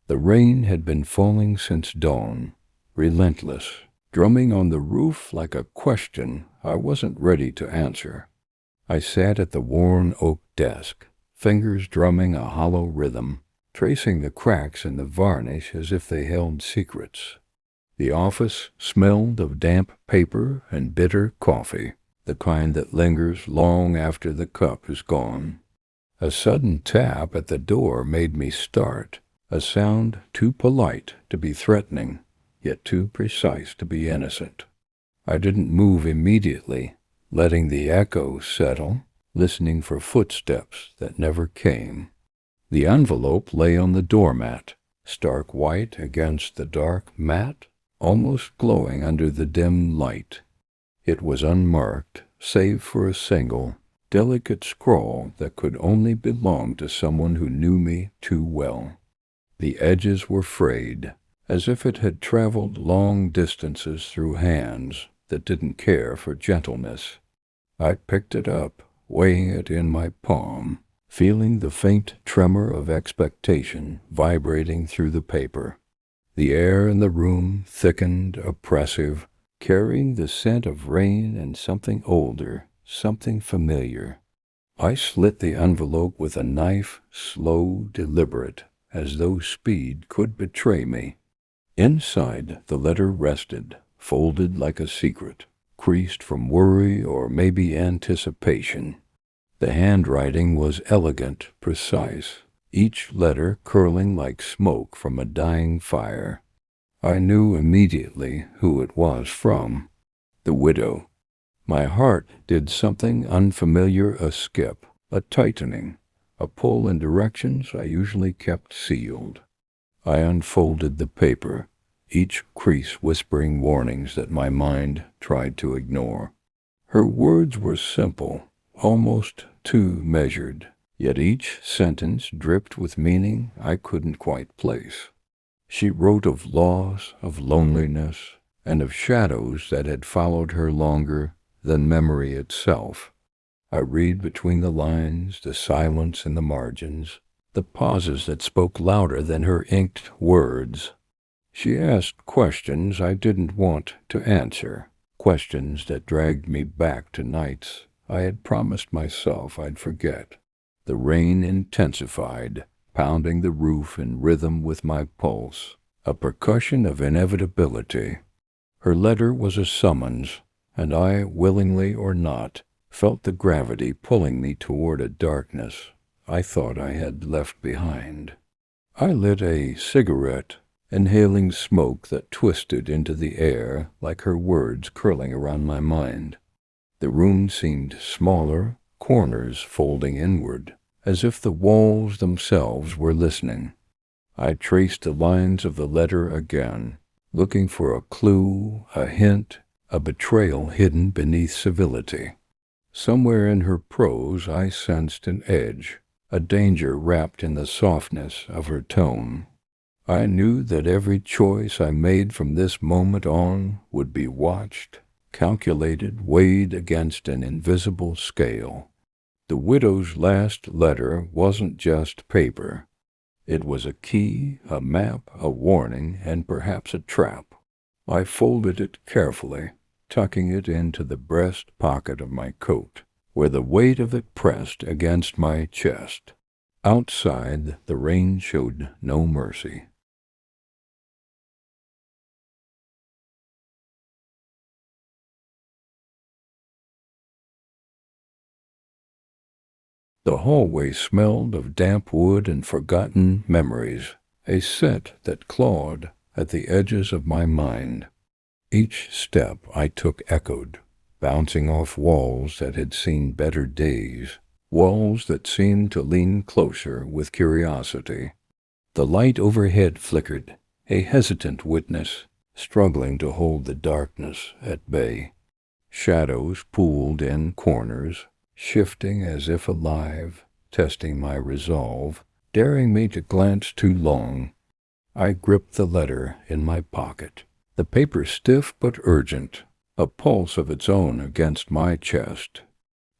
The rain had been falling since dawn, relentless, drumming on the roof like a question I wasn't ready to answer. I sat at the worn oak desk, fingers drumming a hollow rhythm, tracing the cracks in the varnish as if they held secrets. The office smelled of damp paper and bitter coffee, the kind that lingers long after the cup is gone. A sudden tap at the door made me start, a sound too polite to be threatening, yet too precise to be innocent. I didn't move immediately, letting the echo settle, listening for footsteps that never came. The envelope lay on the doormat, stark white against the dark mat, almost glowing under the dim light. It was unmarked, save for a single, delicate scrawl that could only belong to someone who knew me too well. The edges were frayed, as if it had traveled long distances through hands that didn't care for gentleness. I picked it up, weighing it in my palm, feeling the faint tremor of expectation vibrating through the paper. The air in the room thickened, oppressive, carrying the scent of rain and something older, something familiar. I slit the envelope with a knife, slow, deliberate, as though speed could betray me. Inside, the letter rested, folded like a secret, creased from worry or maybe anticipation. The handwriting was elegant, precise, each letter curling like smoke from a dying fire. I knew immediately who it was from. The widow. My heart did something unfamiliar, a skip, a tightening, a pull in directions I usually kept sealed. I unfolded the paper, each crease whispering warnings that my mind tried to ignore. Her words were simple, almost too measured, yet each sentence dripped with meaning I couldn't quite place. She wrote of loss, of loneliness, and of shadows that had followed her longer than memory itself. I read between the lines, the silence in the margins, the pauses that spoke louder than her inked words. She asked questions I didn't want to answer, questions that dragged me back to nights I had promised myself I'd forget. The rain intensified, pounding the roof in rhythm with my pulse, a percussion of inevitability. Her letter was a summons, and I, willingly or not, felt the gravity pulling me toward a darkness I thought I had left behind. I lit a cigarette, inhaling smoke that twisted into the air like her words curling around my mind. The room seemed smaller, corners folding inward, as if the walls themselves were listening. I traced the lines of the letter again, looking for a clue, a hint, a betrayal hidden beneath civility. Somewhere in her prose I sensed an edge, a danger wrapped in the softness of her tone. I knew that every choice I made from this moment on would be watched, calculated, weighed against an invisible scale. The widow's last letter wasn't just paper. It was a key, a map, a warning, and perhaps a trap. I folded it carefully, tucking it into the breast pocket of my coat, where the weight of it pressed against my chest. Outside, the rain showed no mercy. The hallway smelled of damp wood and forgotten memories, a scent that clawed at the edges of my mind. Each step I took echoed, bouncing off walls that had seen better days, walls that seemed to lean closer with curiosity. The light overhead flickered, a hesitant witness, struggling to hold the darkness at bay. Shadows pooled in corners, shifting as if alive, testing my resolve, daring me to glance too long. I gripped the letter in my pocket, the paper stiff but urgent, a pulse of its own against my chest.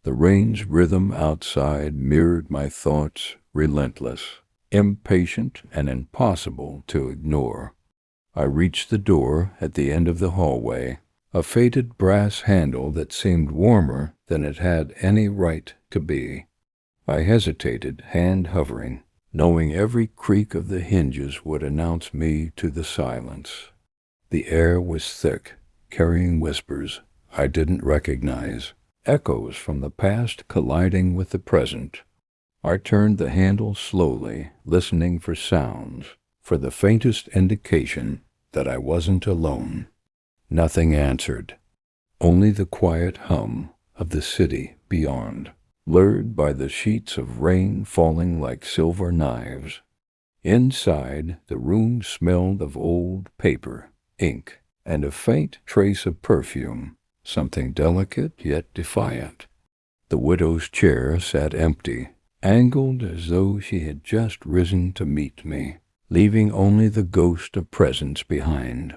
The rain's rhythm outside mirrored my thoughts, relentless, impatient and impossible to ignore. I reached the door at the end of the hallway, a faded brass handle that seemed warmer than it had any right to be. I hesitated, hand hovering, knowing every creak of the hinges would announce me to the silence. The air was thick, carrying whispers I didn't recognize, echoes from the past colliding with the present. I turned the handle slowly, listening for sounds, for the faintest indication that I wasn't alone. Nothing answered, only the quiet hum of the city beyond, lured by the sheets of rain falling like silver knives. Inside, the room smelled of old paper, ink, and a faint trace of perfume, something delicate yet defiant. The widow's chair sat empty, angled as though she had just risen to meet me, leaving only the ghost of presence behind.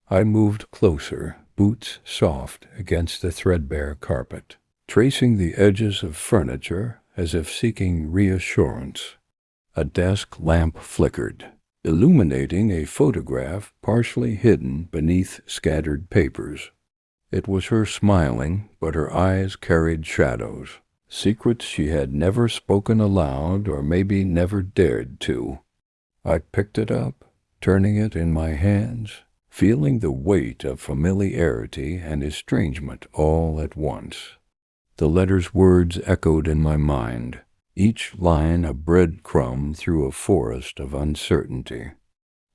I moved closer, boots soft against the threadbare carpet, tracing the edges of furniture as if seeking reassurance. A desk lamp flickered, illuminating a photograph partially hidden beneath scattered papers. It was her smiling, but her eyes carried shadows, secrets she had never spoken aloud or maybe never dared to. I picked it up, turning it in my hands, feeling the weight of familiarity and estrangement all at once. The letter's words echoed in my mind, each line a breadcrumb through a forest of uncertainty.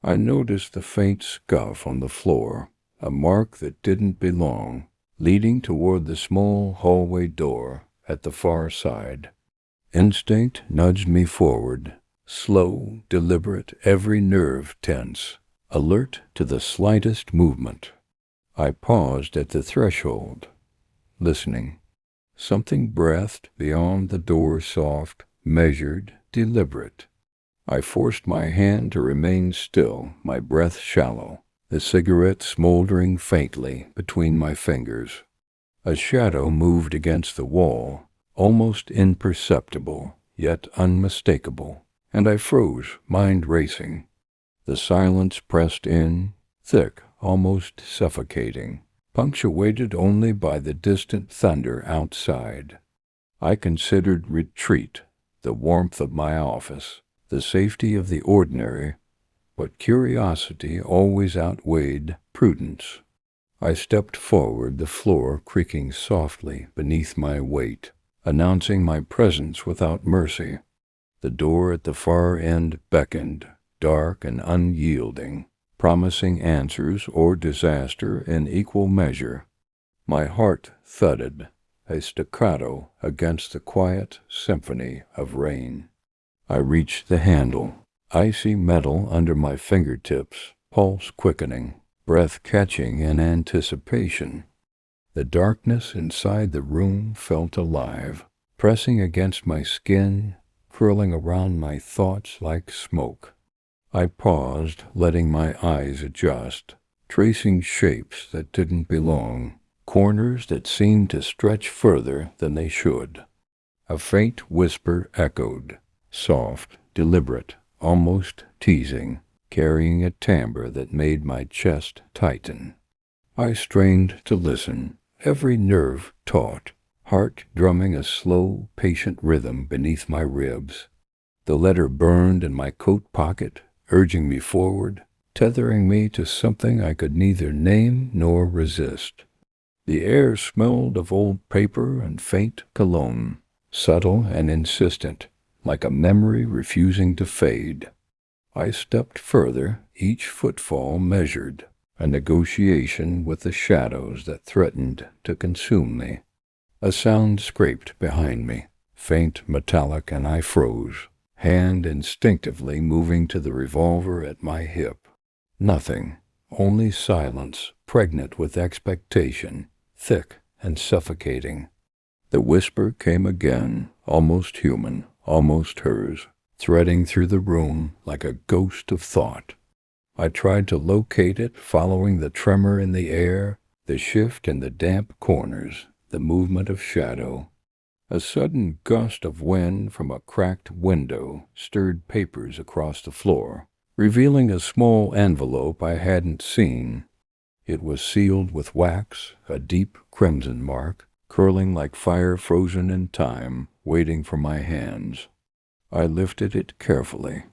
I noticed the faint scuff on the floor, a mark that didn't belong, leading toward the small hallway door at the far side. Instinct nudged me forward, slow, deliberate, every nerve tense, alert to the slightest movement. I paused at the threshold, listening. Something breathed beyond the door, soft, measured, deliberate. I forced my hand to remain still, my breath shallow, the cigarette smoldering faintly between my fingers. A shadow moved against the wall, almost imperceptible, yet unmistakable, and I froze, mind racing. The silence pressed in, thick, almost suffocating, punctuated only by the distant thunder outside. I considered retreat, the warmth of my office, the safety of the ordinary, but curiosity always outweighed prudence. I stepped forward, the floor creaking softly beneath my weight, announcing my presence without mercy. The door at the far end beckoned, dark and unyielding, promising answers or disaster in equal measure. My heart thudded, a staccato against the quiet symphony of rain. I reached the handle, icy metal under my fingertips, pulse quickening, breath catching in anticipation. The darkness inside the room felt alive, pressing against my skin, curling around my thoughts like smoke. I paused, letting my eyes adjust, tracing shapes that didn't belong, corners that seemed to stretch further than they should. A faint whisper echoed, soft, deliberate, almost teasing, carrying a timbre that made my chest tighten. I strained to listen, every nerve taut, heart drumming a slow, patient rhythm beneath my ribs. The letter burned in my coat pocket, urging me forward, tethering me to something I could neither name nor resist. The air smelled of old paper and faint cologne, subtle and insistent, like a memory refusing to fade. I stepped further, each footfall measured, a negotiation with the shadows that threatened to consume me. A sound scraped behind me, faint, metallic, and I froze, hand instinctively moving to the revolver at my hip. Nothing, only silence, pregnant with expectation, thick and suffocating. The whisper came again, almost human, almost hers, threading through the room like a ghost of thought. I tried to locate it, following the tremor in the air, the shift in the damp corners, the movement of shadow. A sudden gust of wind from a cracked window stirred papers across the floor, revealing a small envelope I hadn't seen. It was sealed with wax, a deep crimson mark, curling like fire frozen in time, waiting for my hands. I lifted it carefully,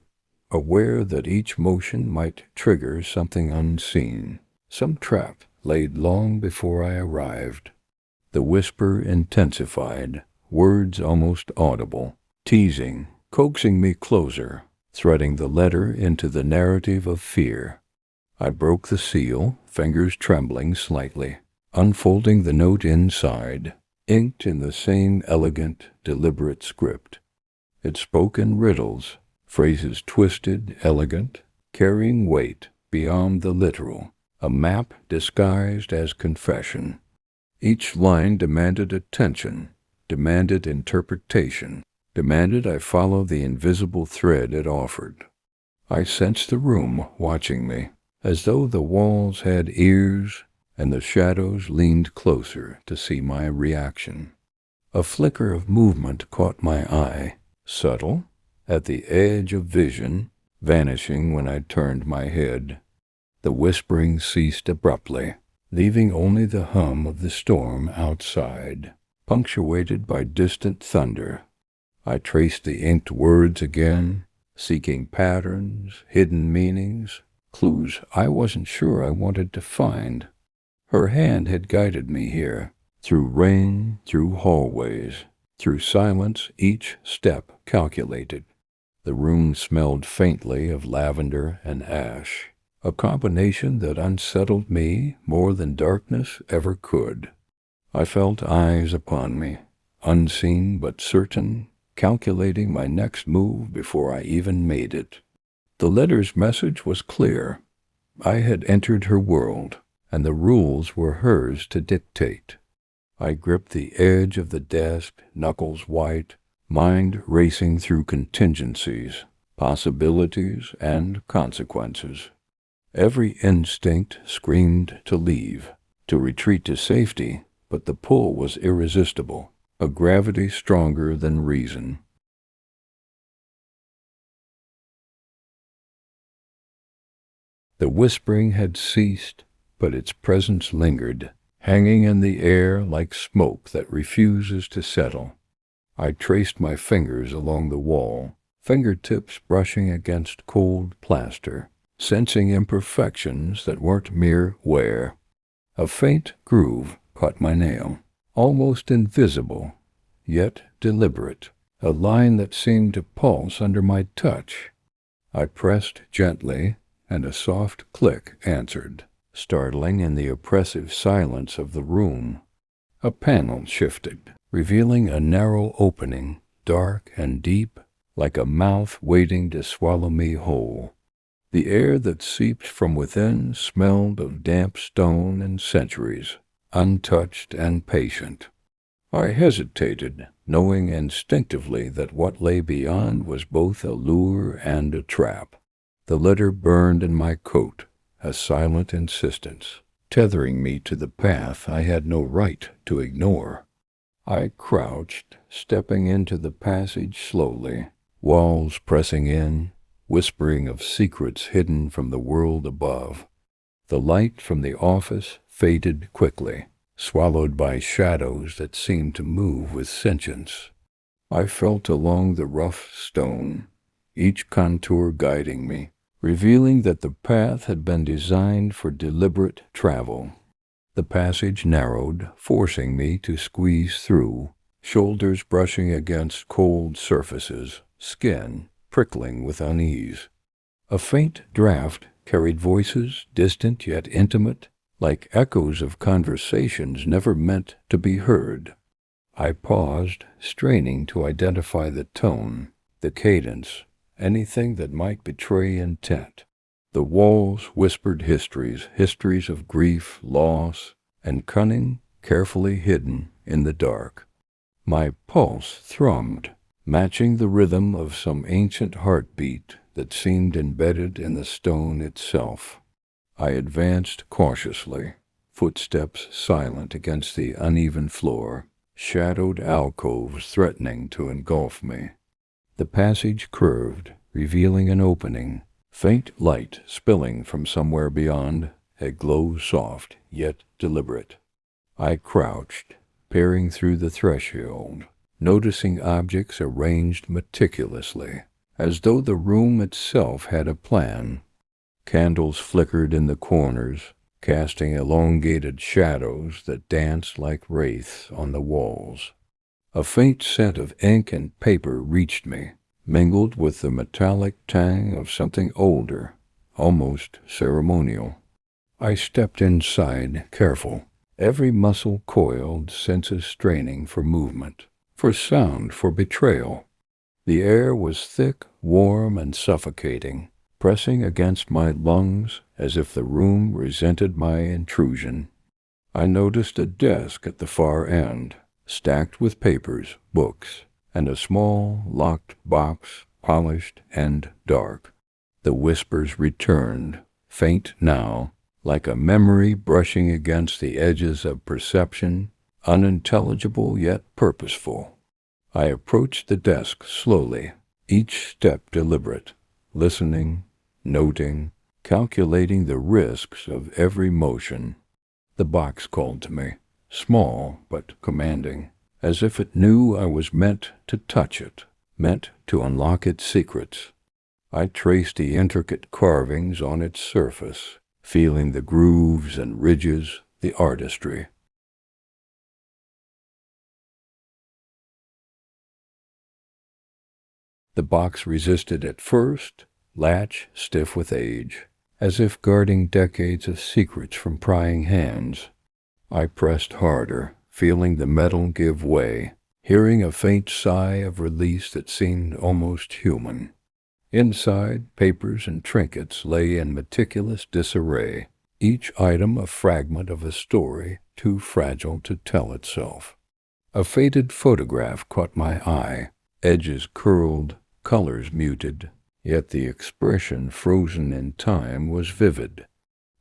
aware that each motion might trigger something unseen, some trap laid long before I arrived. The whisper intensified, words almost audible, teasing, coaxing me closer, threading the letter into the narrative of fear. I broke the seal, fingers trembling slightly, unfolding the note inside, inked in the same elegant, deliberate script. It spoke in riddles, phrases twisted, elegant, carrying weight beyond the literal, a map disguised as confession. Each line demanded attention, demanded interpretation, demanded I follow the invisible thread it offered. I sensed the room watching me, as though the walls had ears and the shadows leaned closer to see my reaction. A flicker of movement caught my eye, subtle, at the edge of vision, vanishing when I turned my head. The whispering ceased abruptly, leaving only the hum of the storm outside, punctuated by distant thunder. I traced the inked words again, seeking patterns, hidden meanings, clues I wasn't sure I wanted to find. Her hand had guided me here, through rain, through hallways, through silence, each step calculated. The room smelled faintly of lavender and ash, a combination that unsettled me more than darkness ever could. I felt eyes upon me, unseen but certain, calculating my next move before I even made it. The letter's message was clear. I had entered her world, and the rules were hers to dictate. I gripped the edge of the desk, knuckles white, mind racing through contingencies, possibilities, and consequences. Every instinct screamed to leave, to retreat to safety, but the pull was irresistible, a gravity stronger than reason. The whispering had ceased, but its presence lingered, hanging in the air like smoke that refuses to settle. I traced my fingers along the wall, fingertips brushing against cold plaster, sensing imperfections that weren't mere wear. A faint groove caught my nail, almost invisible, yet deliberate, a line that seemed to pulse under my touch. I pressed gently, and a soft click answered, startling in the oppressive silence of the room. A panel shifted, revealing a narrow opening, dark and deep, like a mouth waiting to swallow me whole. The air that seeped from within smelled of damp stone and centuries, untouched and patient. I hesitated, knowing instinctively that what lay beyond was both a lure and a trap. The letter burned in my coat, a silent insistence, tethering me to the path I had no right to ignore. I crouched, stepping into the passage slowly, walls pressing in, whispering of secrets hidden from the world above. The light from the office faded quickly, swallowed by shadows that seemed to move with sentience. I felt along the rough stone, each contour guiding me, revealing that the path had been designed for deliberate travel. The passage narrowed, forcing me to squeeze through, shoulders brushing against cold surfaces, skin prickling with unease. A faint draft carried voices, distant yet intimate, like echoes of conversations never meant to be heard. I paused, straining to identify the tone, the cadence, anything that might betray intent. The walls whispered histories, histories of grief, loss, and cunning carefully hidden in the dark. My pulse thrummed, matching the rhythm of some ancient heartbeat that seemed embedded in the stone itself. I advanced cautiously, footsteps silent against the uneven floor, shadowed alcoves threatening to engulf me. The passage curved, revealing an opening, faint light spilling from somewhere beyond, a glow soft yet deliberate. I crouched, peering through the threshold, noticing objects arranged meticulously, as though the room itself had a plan. Candles flickered in the corners, casting elongated shadows that danced like wraiths on the walls. A faint scent of ink and paper reached me, mingled with the metallic tang of something older, almost ceremonial. I stepped inside, careful, every muscle coiled, senses straining for movement, for sound, for betrayal. The air was thick, warm, and suffocating, pressing against my lungs as if the room resented my intrusion. I noticed a desk at the far end, stacked with papers, books, and a small, locked box, polished and dark. The whispers returned, faint now, like a memory brushing against the edges of perception, unintelligible yet purposeful. I approached the desk slowly, each step deliberate, listening, noting, calculating the risks of every motion. The box called to me, small but commanding, as if it knew I was meant to touch it, meant to unlock its secrets. I traced the intricate carvings on its surface, feeling the grooves and ridges, the artistry. The box resisted at first, latch stiff with age, as if guarding decades of secrets from prying hands. I pressed harder, feeling the metal give way, hearing a faint sigh of release that seemed almost human. Inside, papers and trinkets lay in meticulous disarray, each item a fragment of a story too fragile to tell itself. A faded photograph caught my eye, edges curled, colors muted, yet the expression frozen in time was vivid.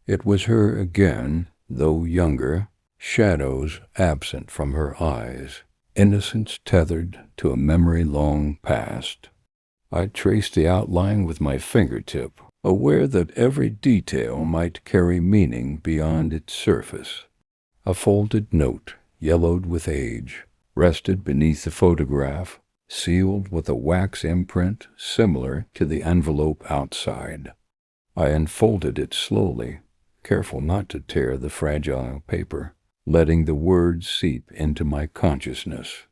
It was her again, though younger, shadows absent from her eyes, innocence tethered to a memory long past. I traced the outline with my fingertip, aware that every detail might carry meaning beyond its surface. A folded note, yellowed with age, rested beneath the photograph, sealed with a wax imprint similar to the envelope outside. I unfolded it slowly, careful not to tear the fragile paper, letting the words seep into my consciousness.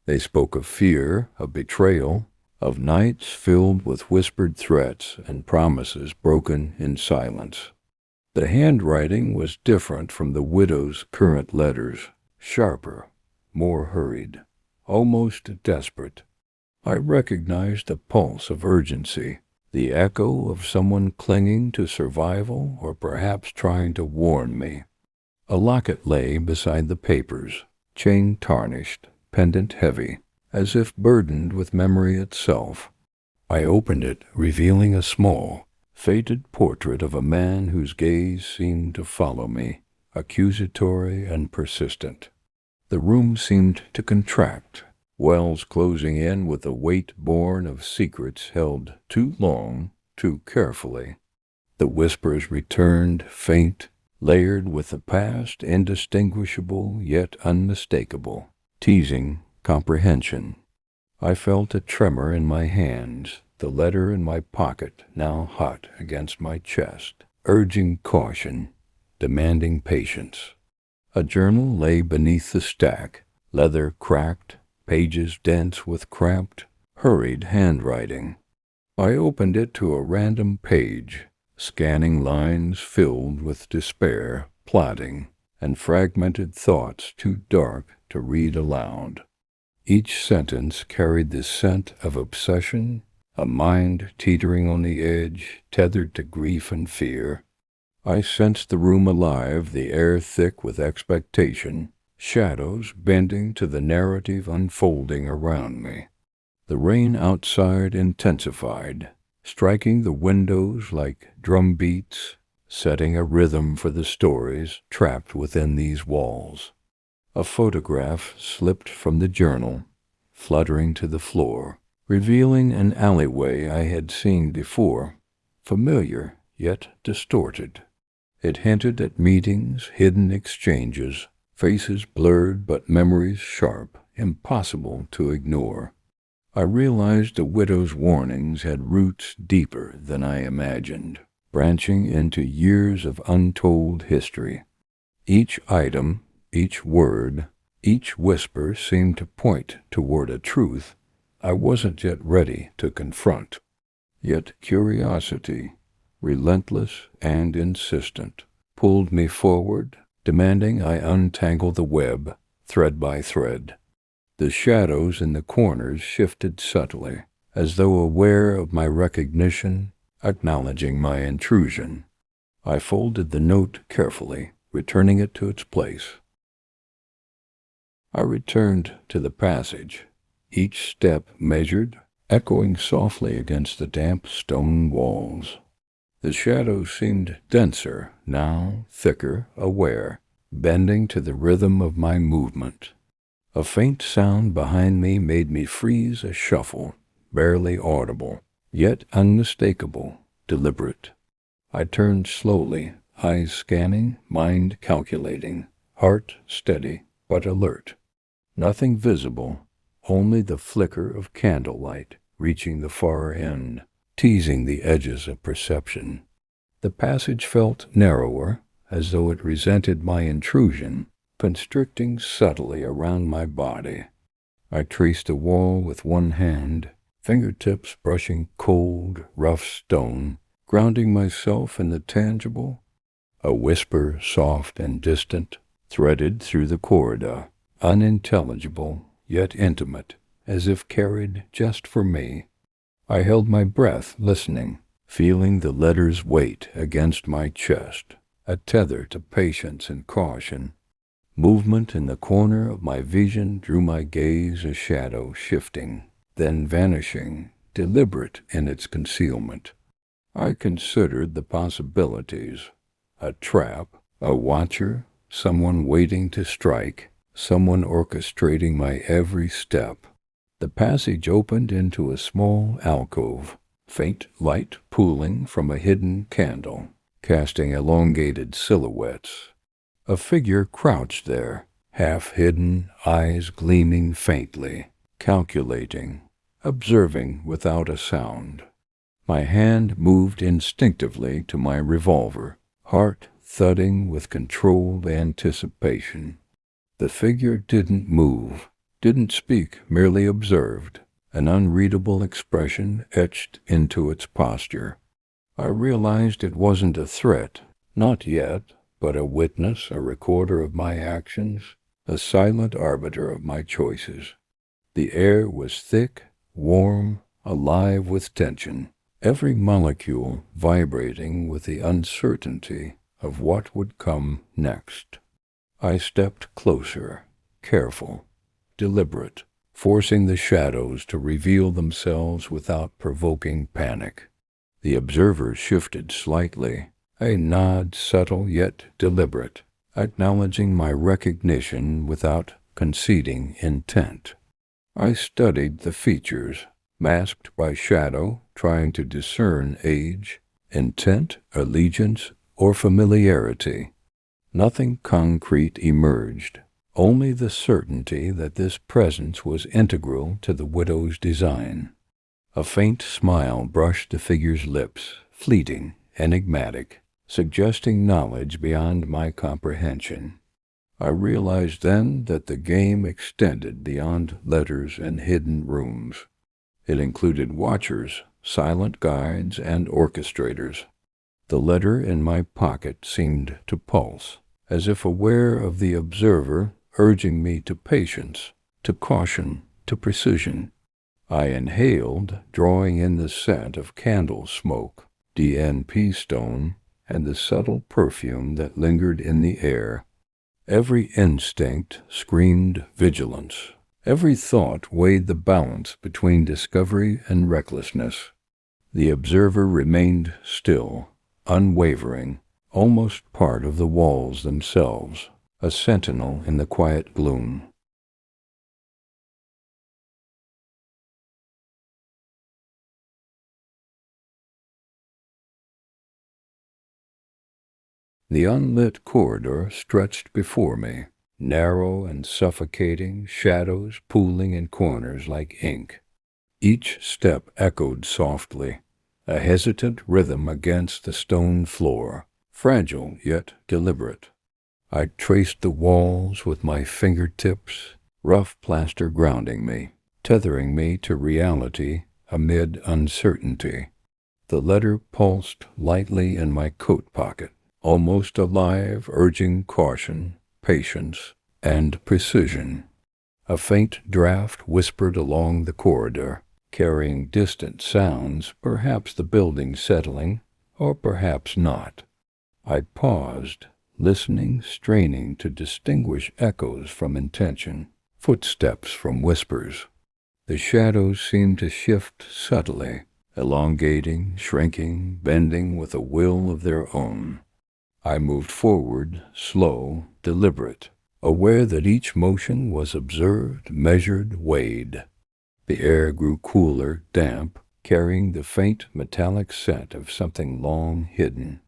They spoke of fear, of betrayal, of nights filled with whispered threats and promises broken in silence. The handwriting was different from the widow's current letters, sharper, more hurried, almost desperate. I recognized the pulse of urgency, the echo of someone clinging to survival or perhaps trying to warn me. A locket lay beside the papers, chain tarnished, pendant heavy, as if burdened with memory itself. I opened it, revealing a small, faded portrait of a man whose gaze seemed to follow me, accusatory and persistent. The room seemed to contract, wells closing in with a weight born of secrets held too long, too carefully. The whispers returned, faint, layered with the past, indistinguishable yet unmistakable, teasing comprehension. I felt a tremor in my hands, the letter in my pocket now hot against my chest, urging caution, demanding patience. A journal lay beneath the stack, leather cracked, pages dense with cramped, hurried handwriting. I opened it to a random page, scanning lines filled with despair, plotting, and fragmented thoughts too dark to read aloud. Each sentence carried the scent of obsession, a mind teetering on the edge, tethered to grief and fear. I sensed the room alive, the air thick with expectation, shadows bending to the narrative unfolding around me. The rain outside intensified, striking the windows like drum beats, setting a rhythm for the stories trapped within these walls. A photograph slipped from the journal, fluttering to the floor, revealing an alleyway I had seen before, familiar yet distorted. It hinted at meetings, hidden exchanges, faces blurred but memories sharp, impossible to ignore. I realized the widow's warnings had roots deeper than I imagined, branching into years of untold history. Each item, each word, each whisper seemed to point toward a truth I wasn't yet ready to confront. Yet curiosity, relentless and insistent, pulled me forward, demanding I untangle the web, thread by thread. The shadows in the corners shifted subtly, as though aware of my recognition, acknowledging my intrusion. I folded the note carefully, returning it to its place. I returned to the passage, each step measured, echoing softly against the damp stone walls. The shadows seemed denser, now thicker, aware, bending to the rhythm of my movement. A faint sound behind me made me freeze a shuffle, barely audible, yet unmistakable, deliberate. I turned slowly, eyes scanning, mind calculating, heart steady but alert. Nothing visible, only the flicker of candlelight reaching the far end, teasing the edges of perception. The passage felt narrower, as though it resented my intrusion, constricting subtly around my body. I traced the wall with one hand, fingertips brushing cold, rough stone, grounding myself in the tangible. A whisper, soft and distant, threaded through the corridor, unintelligible yet intimate, as if carried just for me. I held my breath, listening, feeling the letter's weight against my chest, a tether to patience and caution. Movement in the corner of my vision drew my gaze, a shadow shifting, then vanishing, deliberate in its concealment. I considered the possibilities. A trap, a watcher, someone waiting to strike, someone orchestrating my every step. The passage opened into a small alcove, faint light pooling from a hidden candle, casting elongated silhouettes. A figure crouched there, half hidden, eyes gleaming faintly, calculating, observing without a sound. My hand moved instinctively to my revolver, heart thudding with controlled anticipation. The figure didn't move, didn't speak, merely observed, an unreadable expression etched into its posture. I realized it wasn't a threat, not yet, but a witness, a recorder of my actions, a silent arbiter of my choices. The air was thick, warm, alive with tension, every molecule vibrating with the uncertainty of what would come next. I stepped closer, careful, deliberate, forcing the shadows to reveal themselves without provoking panic. The observer shifted slightly, a nod subtle yet deliberate, acknowledging my recognition without conceding intent. I studied the features, masked by shadow, trying to discern age, intent, allegiance, or familiarity. Nothing concrete emerged, only the certainty that this presence was integral to the widow's design. A faint smile brushed the figure's lips, fleeting, enigmatic, suggesting knowledge beyond my comprehension. I realized then that the game extended beyond letters and hidden rooms. It included watchers, silent guides, and orchestrators. The letter in my pocket seemed to pulse, as if aware of the observer, urging me to patience, to caution, to precision. I inhaled, drawing in the scent of candle smoke, DNP stone, and the subtle perfume that lingered in the air. Every instinct screamed vigilance. Every thought weighed the balance between discovery and recklessness. The observer remained still, unwavering, almost part of the walls themselves. a sentinel in the quiet gloom. The unlit corridor stretched before me, narrow and suffocating, shadows pooling in corners like ink. Each step echoed softly, a hesitant rhythm against the stone floor, fragile yet deliberate. I traced the walls with my fingertips, rough plaster grounding me, tethering me to reality amid uncertainty. The letter pulsed lightly in my coat pocket, almost alive, urging caution, patience, and precision. A faint draft whispered along the corridor, carrying distant sounds, perhaps the building settling, or perhaps not. I paused, listening, straining to distinguish echoes from intention, footsteps from whispers. The shadows seemed to shift subtly, elongating, shrinking, bending with a will of their own. I moved forward, slow, deliberate, aware that each motion was observed, measured, weighed. The air grew cooler, damp, carrying the faint metallic scent of something long hidden.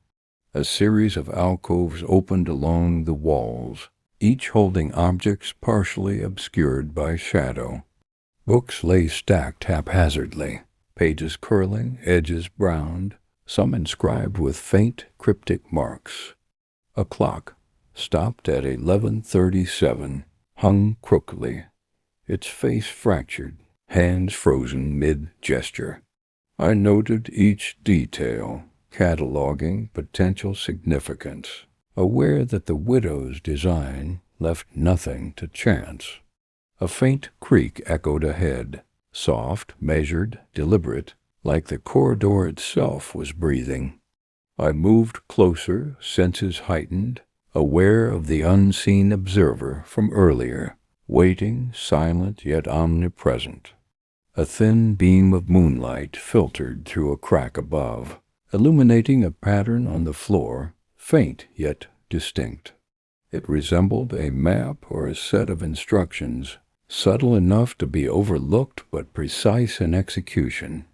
A series of alcoves opened along the walls, each holding objects partially obscured by shadow. Books lay stacked haphazardly, pages curling, edges browned, some inscribed with faint, cryptic marks. A clock, stopped at 11:37, hung crookedly, its face fractured, hands frozen mid-gesture. I noted each detail, cataloging potential significance, aware that the widow's design left nothing to chance. A faint creak echoed ahead, soft, measured, deliberate, like the corridor itself was breathing. I moved closer, senses heightened, aware of the unseen observer from earlier, waiting, silent yet omnipresent. A thin beam of moonlight filtered through a crack above, illuminating a pattern on the floor, faint yet distinct. It resembled a map or a set of instructions, subtle enough to be overlooked but precise in execution.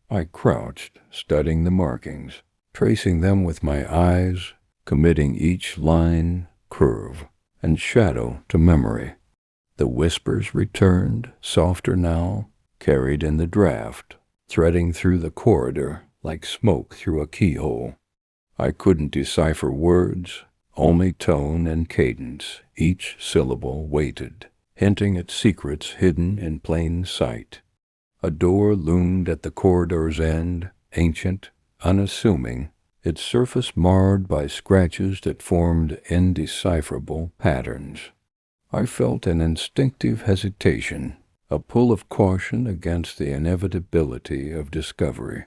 I crouched, studying the markings, tracing them with my eyes, committing each line, curve, and shadow to memory. The whispers returned, softer now, carried in the draft, threading through the corridor like smoke through a keyhole. I couldn't decipher words, only tone and cadence, each syllable weighted, hinting at secrets hidden in plain sight. A door loomed at the corridor's end, ancient, unassuming, its surface marred by scratches that formed indecipherable patterns. I felt an instinctive hesitation, a pull of caution against the inevitability of discovery.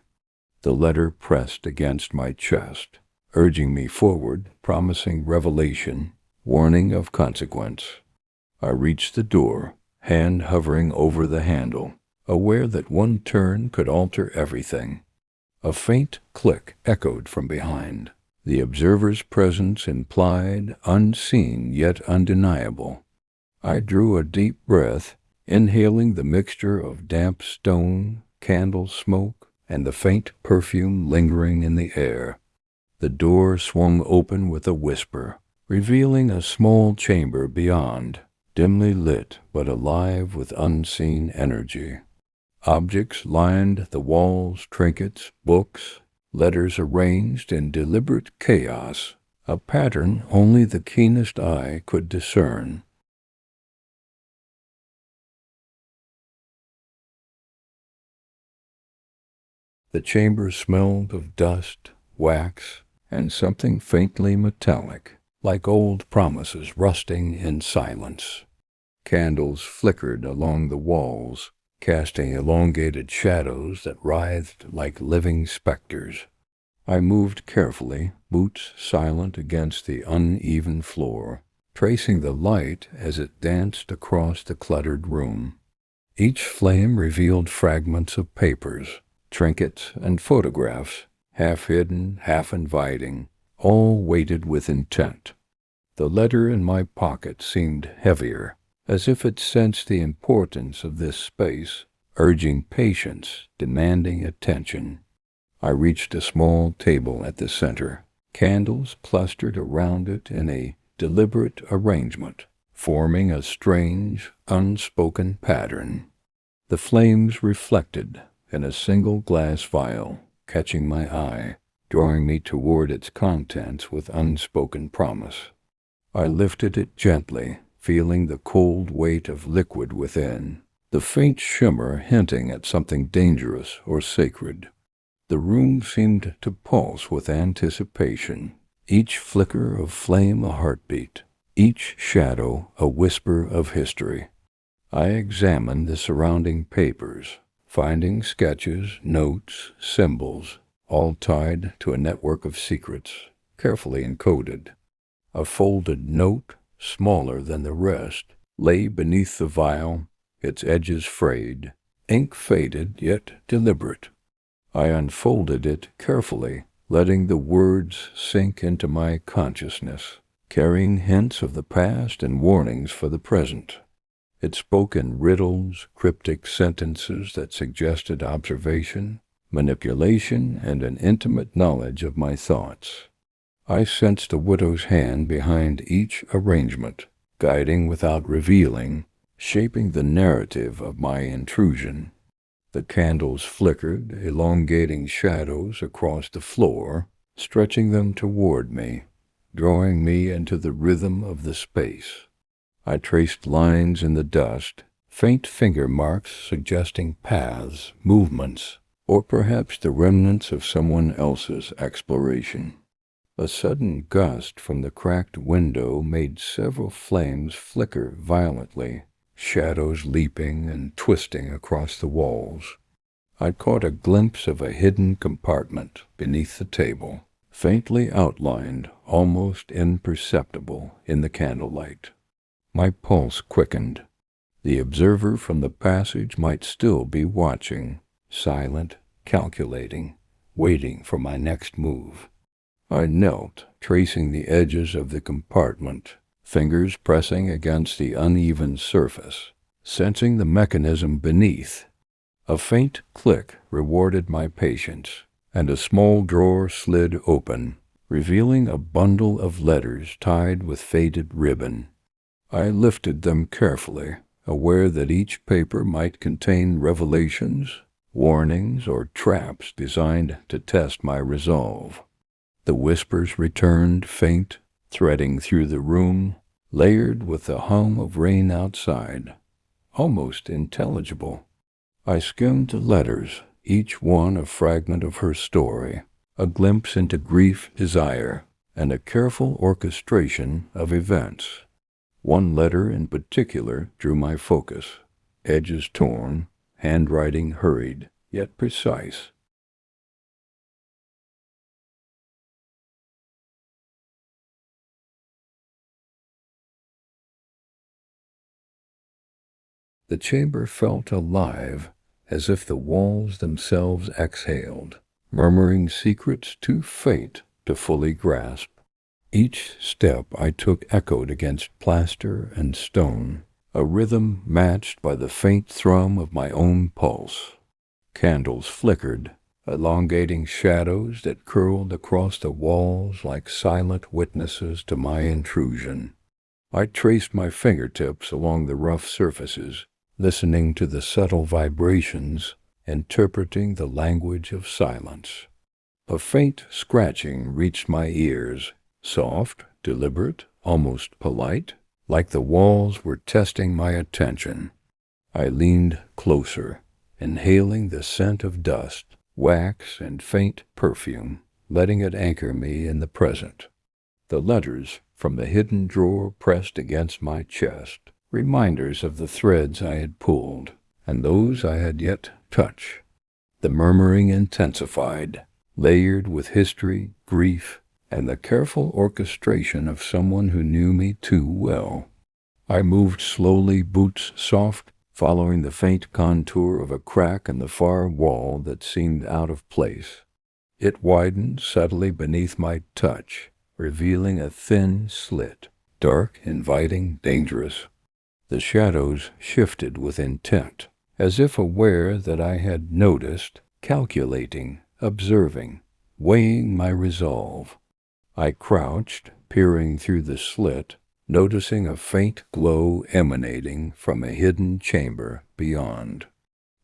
The letter pressed against my chest, urging me forward, promising revelation, warning of consequence. I reached the door, hand hovering over the handle, aware that one turn could alter everything. A faint click echoed from behind, the observer's presence implied, unseen yet undeniable. I drew a deep breath, inhaling the mixture of damp stone, candle smoke, and the faint perfume lingering in the air. The door swung open with a whisper, revealing a small chamber beyond, dimly lit but alive with unseen energy. Objects lined the walls, trinkets, books, letters arranged in deliberate chaos, a pattern only the keenest eye could discern. The chamber smelled of dust, wax, and something faintly metallic, like old promises rusting in silence. Candles flickered along the walls, casting elongated shadows that writhed like living specters. I moved carefully, boots silent against the uneven floor, tracing the light as it danced across the cluttered room. Each flame revealed fragments of papers, trinkets, and photographs, half hidden, half inviting, all weighted with intent. The letter in my pocket seemed heavier, as if it sensed the importance of this space, urging patience, demanding attention. I reached a small table at the center, candles clustered around it in a deliberate arrangement, forming a strange, unspoken pattern. The flames reflected in a single glass vial, catching my eye, drawing me toward its contents with unspoken promise. I lifted it gently, feeling the cold weight of liquid within, the faint shimmer hinting at something dangerous or sacred. The room seemed to pulse with anticipation, each flicker of flame a heartbeat, each shadow a whisper of history. I examined the surrounding papers, finding sketches, notes, symbols, all tied to a network of secrets, carefully encoded. A folded note, smaller than the rest, lay beneath the vial, its edges frayed, ink faded yet deliberate. I unfolded it carefully, letting the words sink into my consciousness, carrying hints of the past and warnings for the present. It spoke in riddles, cryptic sentences that suggested observation, manipulation, and an intimate knowledge of my thoughts. I sensed a widow's hand behind each arrangement, guiding without revealing, shaping the narrative of my intrusion. The candles flickered, elongating shadows across the floor, stretching them toward me, drawing me into the rhythm of the space. I traced lines in the dust, faint finger marks suggesting paths, movements, or perhaps the remnants of someone else's exploration. A sudden gust from the cracked window made several flames flicker violently, shadows leaping and twisting across the walls. I caught a glimpse of a hidden compartment beneath the table, faintly outlined, almost imperceptible in the candlelight. My pulse quickened. The observer from the passage might still be watching, silent, calculating, waiting for my next move. I knelt, tracing the edges of the compartment, fingers pressing against the uneven surface, sensing the mechanism beneath. A faint click rewarded my patience, and a small drawer slid open, revealing a bundle of letters tied with faded ribbon. I lifted them carefully, aware that each paper might contain revelations, warnings, or traps designed to test my resolve. The whispers returned, faint, threading through the room, layered with the hum of rain outside, almost intelligible. I skimmed the letters, each one a fragment of her story, a glimpse into grief, desire, and a careful orchestration of events. One letter in particular drew my focus, edges torn, handwriting hurried, yet precise. The chamber felt alive, as if the walls themselves exhaled, murmuring secrets too faint to fully grasp. Each step I took echoed against plaster and stone, a rhythm matched by the faint thrum of my own pulse. Candles flickered, elongating shadows that curled across the walls like silent witnesses to my intrusion. I traced my fingertips along the rough surfaces, listening to the subtle vibrations, interpreting the language of silence. A faint scratching reached my ears, soft, deliberate, almost polite, like the walls were testing my attention. I leaned closer, inhaling the scent of dust, wax, and faint perfume, letting it anchor me in the present. The letters from the hidden drawer pressed against my chest, reminders of the threads I had pulled, and those I had yet touched. The murmuring intensified, layered with history, grief, and the careful orchestration of someone who knew me too well. I moved slowly, boots soft, following the faint contour of a crack in the far wall that seemed out of place. It widened subtly beneath my touch, revealing a thin slit, dark, inviting, dangerous. The shadows shifted with intent, as if aware that I had noticed, calculating, observing, weighing my resolve. I crouched, peering through the slit, noticing a faint glow emanating from a hidden chamber beyond.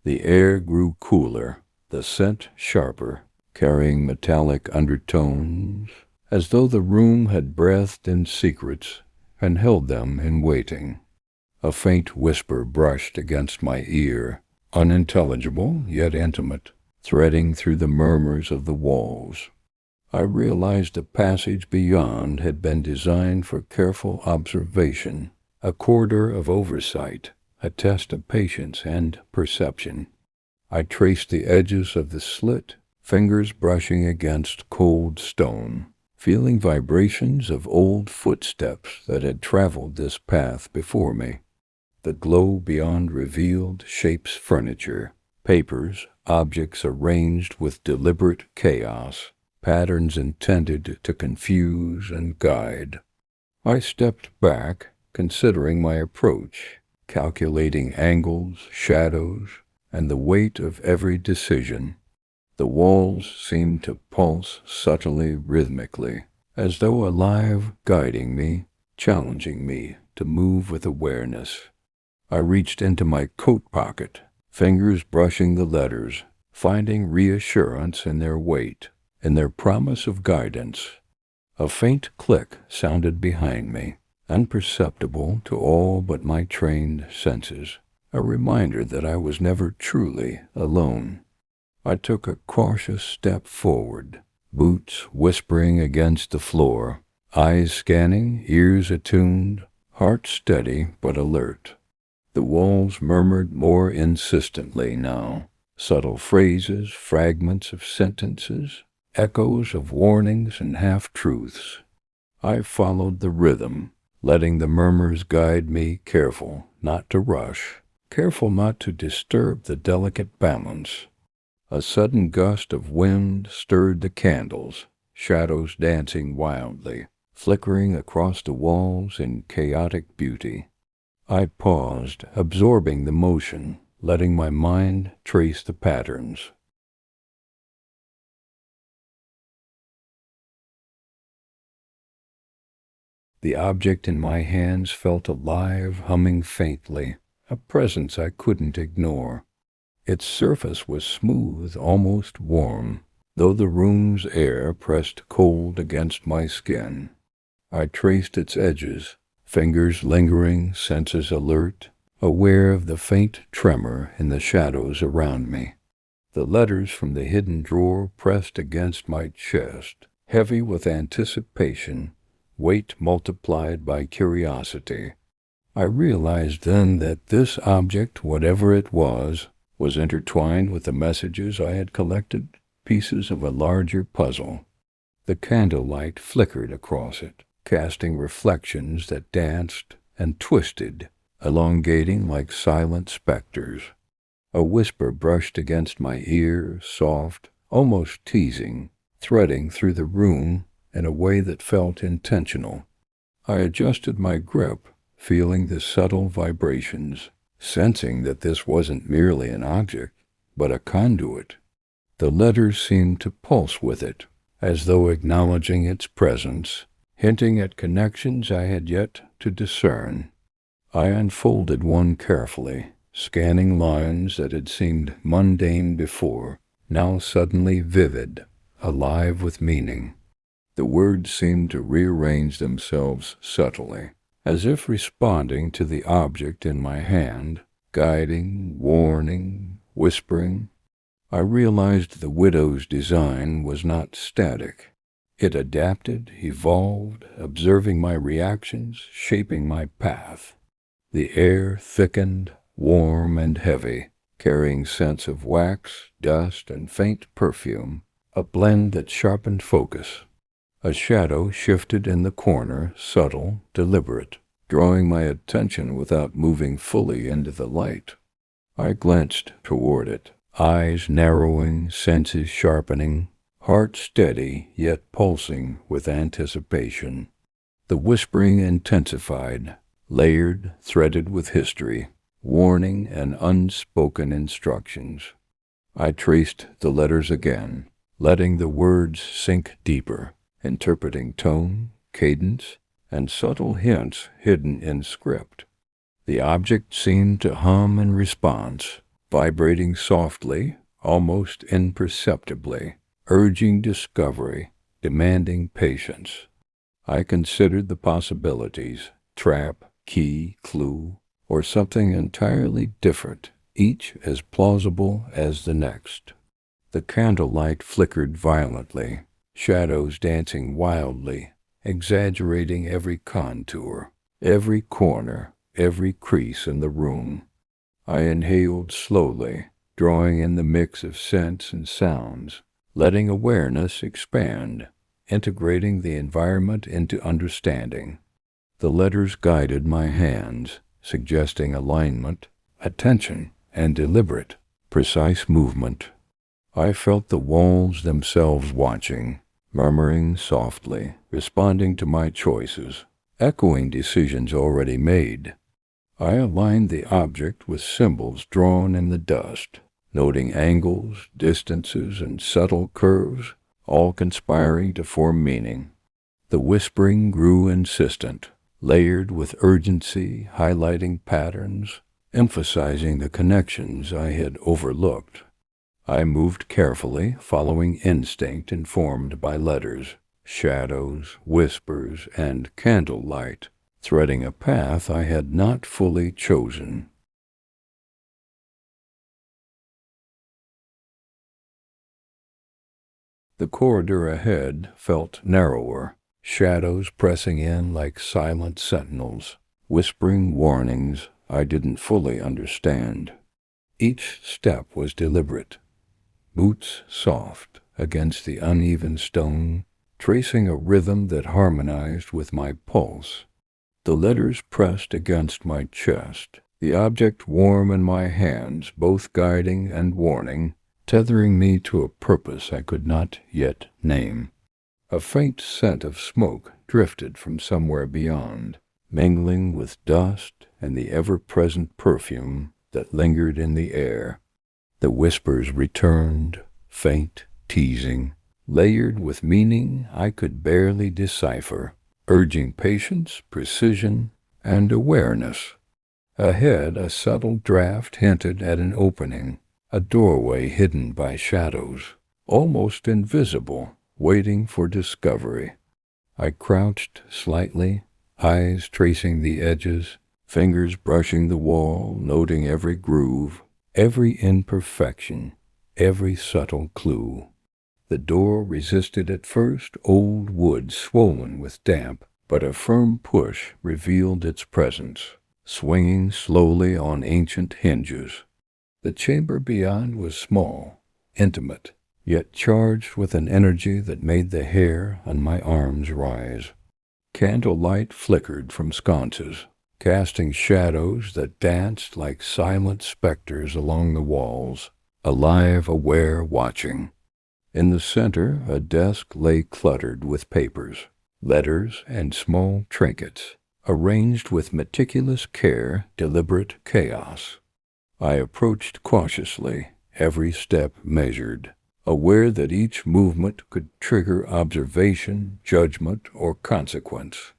The air grew cooler, the scent sharper, carrying metallic undertones, as though the room had breathed in secrets and held them in waiting. A faint whisper brushed against my ear, unintelligible yet intimate, threading through the murmurs of the walls. I realized the passage beyond had been designed for careful observation, a corridor of oversight, a test of patience and perception. I traced the edges of the slit, fingers brushing against cold stone, feeling vibrations of old footsteps that had traveled this path before me. The glow beyond revealed shapes, furniture, papers, objects arranged with deliberate chaos, patterns intended to confuse and guide. I stepped back, considering my approach, calculating angles, shadows, and the weight of every decision. The walls seemed to pulse subtly, rhythmically, as though alive, guiding me, challenging me to move with awareness. I reached into my coat pocket, fingers brushing the letters, finding reassurance in their weight, in their promise of guidance. A faint click sounded behind me, imperceptible to all but my trained senses, a reminder that I was never truly alone. I took a cautious step forward, boots whispering against the floor, eyes scanning, ears attuned, heart steady but alert. The walls murmured more insistently now, subtle phrases, fragments of sentences, echoes of warnings and half-truths. I followed the rhythm, letting the murmurs guide me, careful not to rush, careful not to disturb the delicate balance. A sudden gust of wind stirred the candles, shadows dancing wildly, flickering across the walls in chaotic beauty. I paused, absorbing the motion, letting my mind trace the patterns. The object in my hands felt alive, humming faintly, a presence I couldn't ignore. Its surface was smooth, almost warm, though the room's air pressed cold against my skin. I traced its edges, fingers lingering, senses alert, aware of the faint tremor in the shadows around me. The letters from the hidden drawer pressed against my chest, heavy with anticipation, weight multiplied by curiosity. I realized then that this object, whatever it was intertwined with the messages I had collected, pieces of a larger puzzle. The candlelight flickered across it, casting reflections that danced and twisted, elongating like silent specters. A whisper brushed against my ear, soft, almost teasing, threading through the room in a way that felt intentional. I adjusted my grip, feeling the subtle vibrations, sensing that this wasn't merely an object, but a conduit. The letters seemed to pulse with it, as though acknowledging its presence, hinting at connections I had yet to discern. I unfolded one carefully, scanning lines that had seemed mundane before, now suddenly vivid, alive with meaning. The words seemed to rearrange themselves subtly, as if responding to the object in my hand, guiding, warning, whispering. I realized the widow's design was not static. It adapted, evolved, observing my reactions, shaping my path. The air thickened, warm and heavy, carrying scents of wax, dust, and faint perfume, a blend that sharpened focus. A shadow shifted in the corner, subtle, deliberate, drawing my attention without moving fully into the light. I glanced toward it, eyes narrowing, senses sharpening, heart steady yet pulsing with anticipation. The whispering intensified, layered, threaded with history, warning and unspoken instructions. I traced the letters again, letting the words sink deeper, interpreting tone, cadence, and subtle hints hidden in script. The object seemed to hum in response, vibrating softly, almost imperceptibly, urging discovery, demanding patience. I considered the possibilities: trap, key, clue, or something entirely different, each as plausible as the next. The candlelight flickered violently, shadows dancing wildly, exaggerating every contour, every corner, every crease in the room. I inhaled slowly, drawing in the mix of scents and sounds, letting awareness expand, integrating the environment into understanding. The letters guided my hands, suggesting alignment, attention, and deliberate, precise movement. I felt the walls themselves watching, murmuring softly, responding to my choices, echoing decisions already made. I aligned the object with symbols drawn in the dust, noting angles, distances, and subtle curves, all conspiring to form meaning. The whispering grew insistent, layered with urgency, highlighting patterns, emphasizing the connections I had overlooked. I moved carefully, following instinct informed by letters, shadows, whispers, and candlelight, threading a path I had not fully chosen. The corridor ahead felt narrower, shadows pressing in like silent sentinels, whispering warnings I didn't fully understand. Each step was deliberate, boots soft against the uneven stone, tracing a rhythm that harmonized with my pulse. The letters pressed against my chest, the object warm in my hands, both guiding and warning, tethering me to a purpose I could not yet name. A faint scent of smoke drifted from somewhere beyond, mingling with dust and the ever-present perfume that lingered in the air. The whispers returned, faint, teasing, layered with meaning I could barely decipher, urging patience, precision, and awareness. Ahead, a subtle draft hinted at an opening, a doorway hidden by shadows, almost invisible, waiting for discovery. I crouched slightly, eyes tracing the edges, fingers brushing the wall, noting every groove, every imperfection, every subtle clue. The door resisted at first, old wood swollen with damp, but a firm push revealed its presence, swinging slowly on ancient hinges. The chamber beyond was small, intimate, yet charged with an energy that made the hair on my arms rise. Candlelight flickered from sconces, casting shadows that danced like silent specters along the walls, alive, aware, watching. In the center, a desk lay cluttered with papers, letters, and small trinkets, arranged with meticulous care, deliberate chaos. I approached cautiously, every step measured, aware that each movement could trigger observation, judgment, or consequence.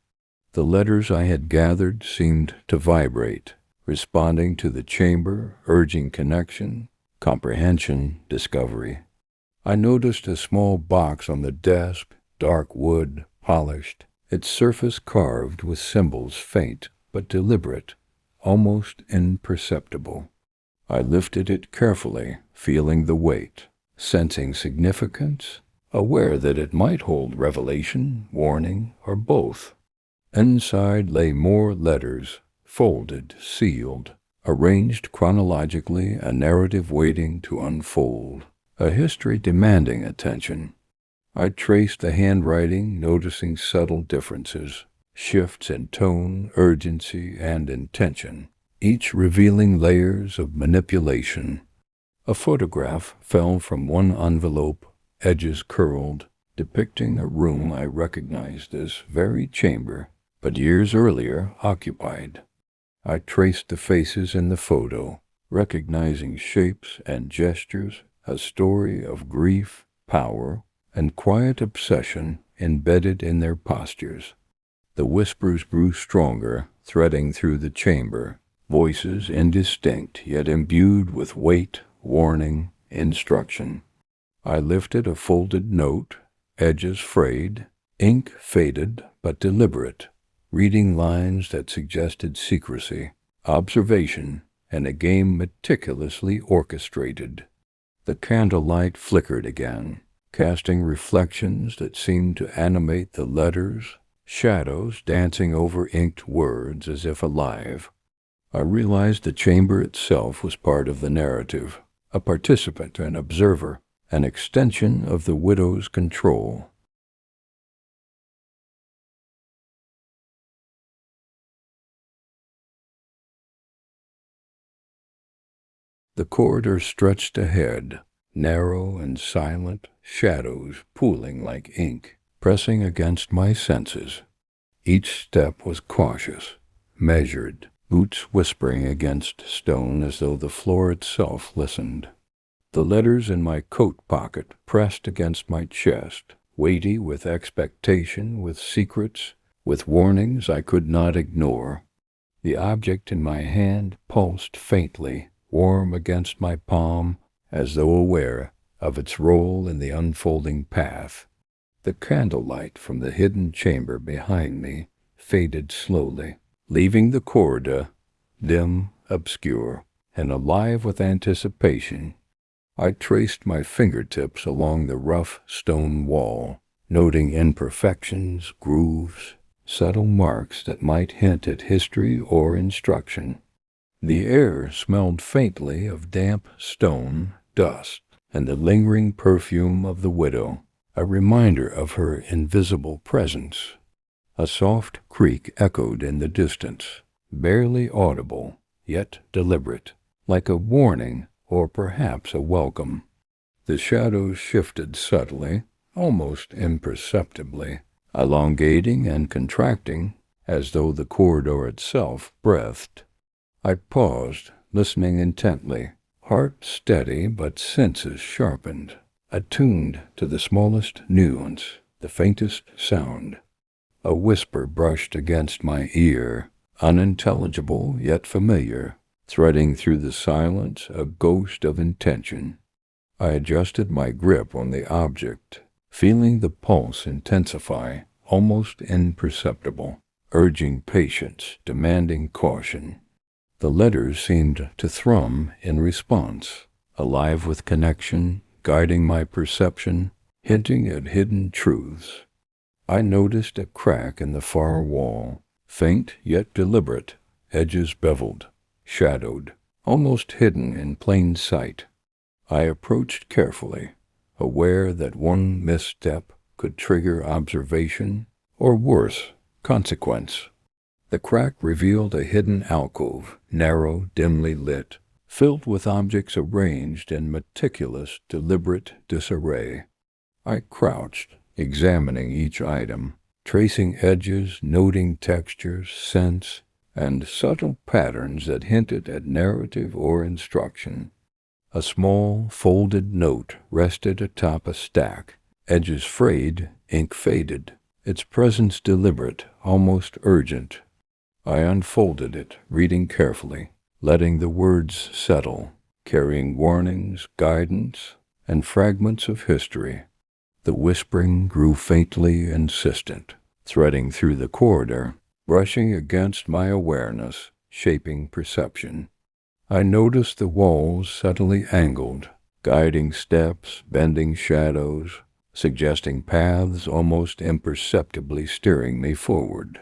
The letters I had gathered seemed to vibrate, responding to the chamber, urging connection, comprehension, discovery. I noticed a small box on the desk, dark wood, polished, its surface carved with symbols faint but deliberate, almost imperceptible. I lifted it carefully, feeling the weight, sensing significance, aware that it might hold revelation, warning, or both. Inside lay more letters, folded, sealed, arranged chronologically, a narrative waiting to unfold, a history demanding attention. I traced the handwriting, noticing subtle differences, shifts in tone, urgency, and intention, each revealing layers of manipulation. A photograph fell from one envelope, edges curled, depicting a room I recognized as very chamber, but years earlier occupied. I traced the faces in the photo, recognizing shapes and gestures, a story of grief, power, and quiet obsession embedded in their postures. The whispers grew stronger, threading through the chamber, voices indistinct yet imbued with weight, warning, instruction. I lifted a folded note, edges frayed, ink faded but deliberate, reading lines that suggested secrecy, observation, and a game meticulously orchestrated. The candlelight flickered again, casting reflections that seemed to animate the letters, shadows dancing over inked words as if alive. I realized the chamber itself was part of the narrative, a participant and observer, an extension of the widow's control. The corridor stretched ahead, narrow and silent, shadows pooling like ink, pressing against my senses. Each step was cautious, measured, boots whispering against stone as though the floor itself listened. The letters in my coat pocket pressed against my chest, weighty with expectation, with secrets, with warnings I could not ignore. The object in my hand pulsed faintly, warm against my palm, as though aware of its role in the unfolding path. The candlelight from the hidden chamber behind me faded slowly, leaving the corridor dim, obscure, and alive with anticipation. I traced my fingertips along the rough stone wall, noting imperfections, grooves, subtle marks that might hint at history or instruction. The air smelled faintly of damp stone, dust, and the lingering perfume of the widow, a reminder of her invisible presence. A soft creak echoed in the distance, barely audible, yet deliberate, like a warning or perhaps a welcome. The shadows shifted subtly, almost imperceptibly, elongating and contracting as though the corridor itself breathed. I paused, listening intently, heart steady but senses sharpened, attuned to the smallest nuance, the faintest sound. A whisper brushed against my ear, unintelligible yet familiar, threading through the silence a ghost of intention. I adjusted my grip on the object, feeling the pulse intensify, almost imperceptible, urging patience, demanding caution. The letters seemed to thrum in response, alive with connection, guiding my perception, hinting at hidden truths. I noticed a crack in the far wall, faint yet deliberate, edges beveled, shadowed, almost hidden in plain sight. I approached carefully, aware that one misstep could trigger observation, or worse, consequence. The crack revealed a hidden alcove, narrow, dimly lit, filled with objects arranged in meticulous, deliberate disarray. I crouched, examining each item, tracing edges, noting textures, scents, and subtle patterns that hinted at narrative or instruction. A small, folded note rested atop a stack, edges frayed, ink faded, its presence deliberate, almost urgent. I unfolded it, reading carefully, letting the words settle, carrying warnings, guidance, and fragments of history. The whispering grew faintly insistent, threading through the corridor, brushing against my awareness, shaping perception. I noticed the walls subtly angled, guiding steps, bending shadows, suggesting paths almost imperceptibly steering me forward.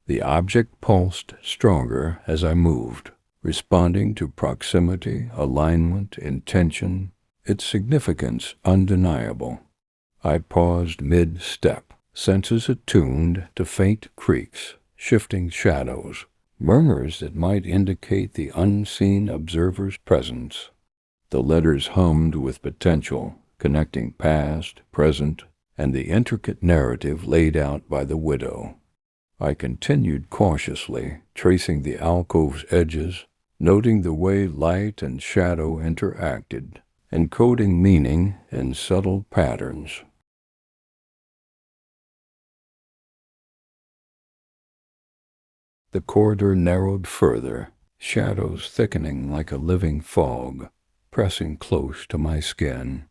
The object pulsed stronger as I moved, responding to proximity, alignment, intention, its significance undeniable. I paused mid-step, senses attuned to faint creaks, shifting shadows, murmurs that might indicate the unseen observer's presence. The letters hummed with potential, connecting past, present, and the intricate narrative laid out by the widow. I continued cautiously, tracing the alcove's edges, noting the way light and shadow interacted, encoding meaning in subtle patterns. The corridor narrowed further, shadows thickening like a living fog, pressing close to my skin.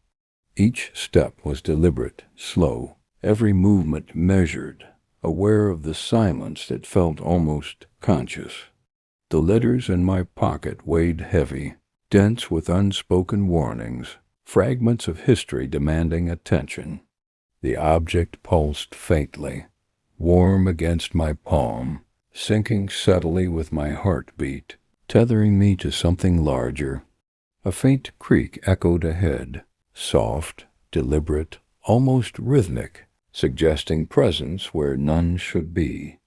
Each step was deliberate, slow, every movement measured, aware of the silence that felt almost conscious. The letters in my pocket weighed heavy, dense with unspoken warnings, fragments of history demanding attention. The object pulsed faintly, warm against my palm, sinking subtly with my heartbeat, tethering me to something larger. A faint creak echoed ahead, soft, deliberate, almost rhythmic, suggesting presence where none should be.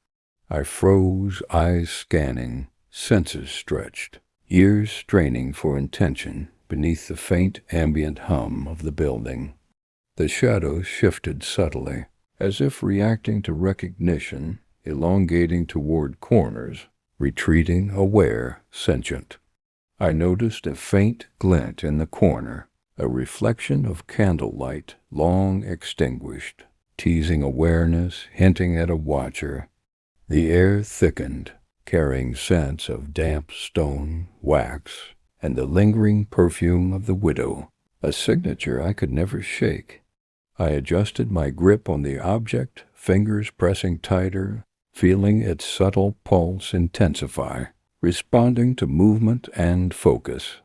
I froze, eyes scanning, senses stretched, ears straining for intention beneath the faint ambient hum of the building. The shadows shifted subtly, as if reacting to recognition, elongating toward corners, retreating aware, sentient. I noticed a faint glint in the corner, a reflection of candlelight long extinguished, teasing awareness, hinting at a watcher. The air thickened, carrying scents of damp stone, wax, and the lingering perfume of the widow, a signature I could never shake. I adjusted my grip on the object, fingers pressing tighter, feeling its subtle pulse intensify, responding to movement and focus.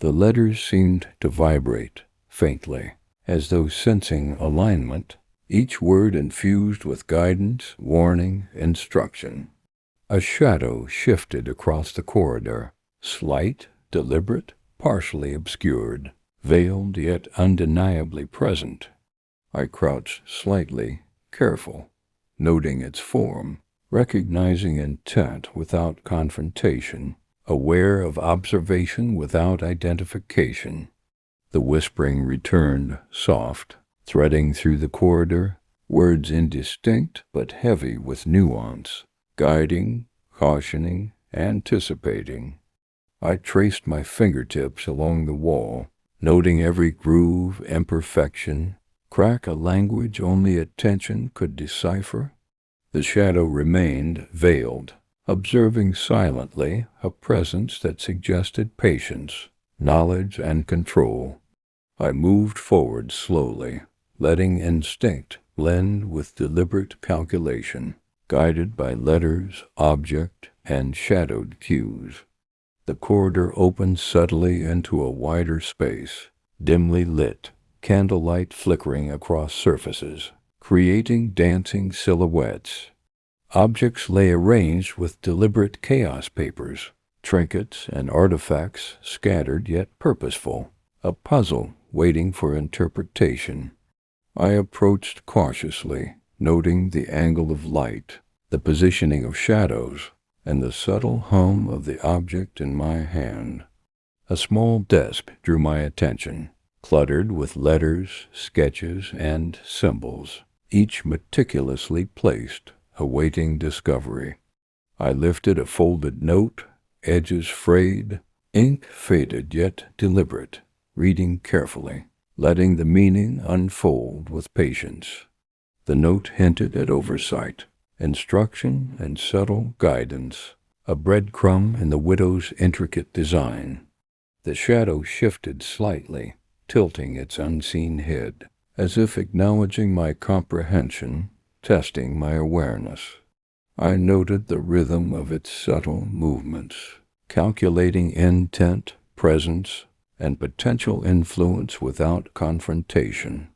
The letters seemed to vibrate, faintly, as though sensing alignment, each word infused with guidance, warning, instruction. A shadow shifted across the corridor, slight, deliberate, partially obscured, veiled yet undeniably present. I crouched slightly, careful, noting its form, recognizing intent without confrontation, aware of observation without identification. The whispering returned, soft, threading through the corridor, words indistinct but heavy with nuance, guiding, cautioning, anticipating. I traced my fingertips along the wall, noting every groove, imperfection, crack, a language only attention could decipher. The shadow remained veiled, observing silently a presence that suggested patience, knowledge, and control. I moved forward slowly, letting instinct blend with deliberate calculation, guided by letters, object, and shadowed cues. The corridor opened subtly into a wider space, dimly lit, candlelight flickering across surfaces, creating dancing silhouettes. Objects lay arranged with deliberate chaos, papers, trinkets, and artifacts scattered yet purposeful, a puzzle waiting for interpretation. I approached cautiously, noting the angle of light, the positioning of shadows, and the subtle hum of the object in my hand. A small desk drew my attention, cluttered with letters, sketches, and symbols, each meticulously placed, awaiting discovery. I lifted a folded note, edges frayed, ink faded yet deliberate, reading carefully, letting the meaning unfold with patience. The note hinted at oversight, instruction, and subtle guidance, a breadcrumb in the widow's intricate design. The shadow shifted slightly, tilting its unseen head, as if acknowledging my comprehension, testing my awareness. I noted the rhythm of its subtle movements, calculating intent, presence, and potential influence without confrontation.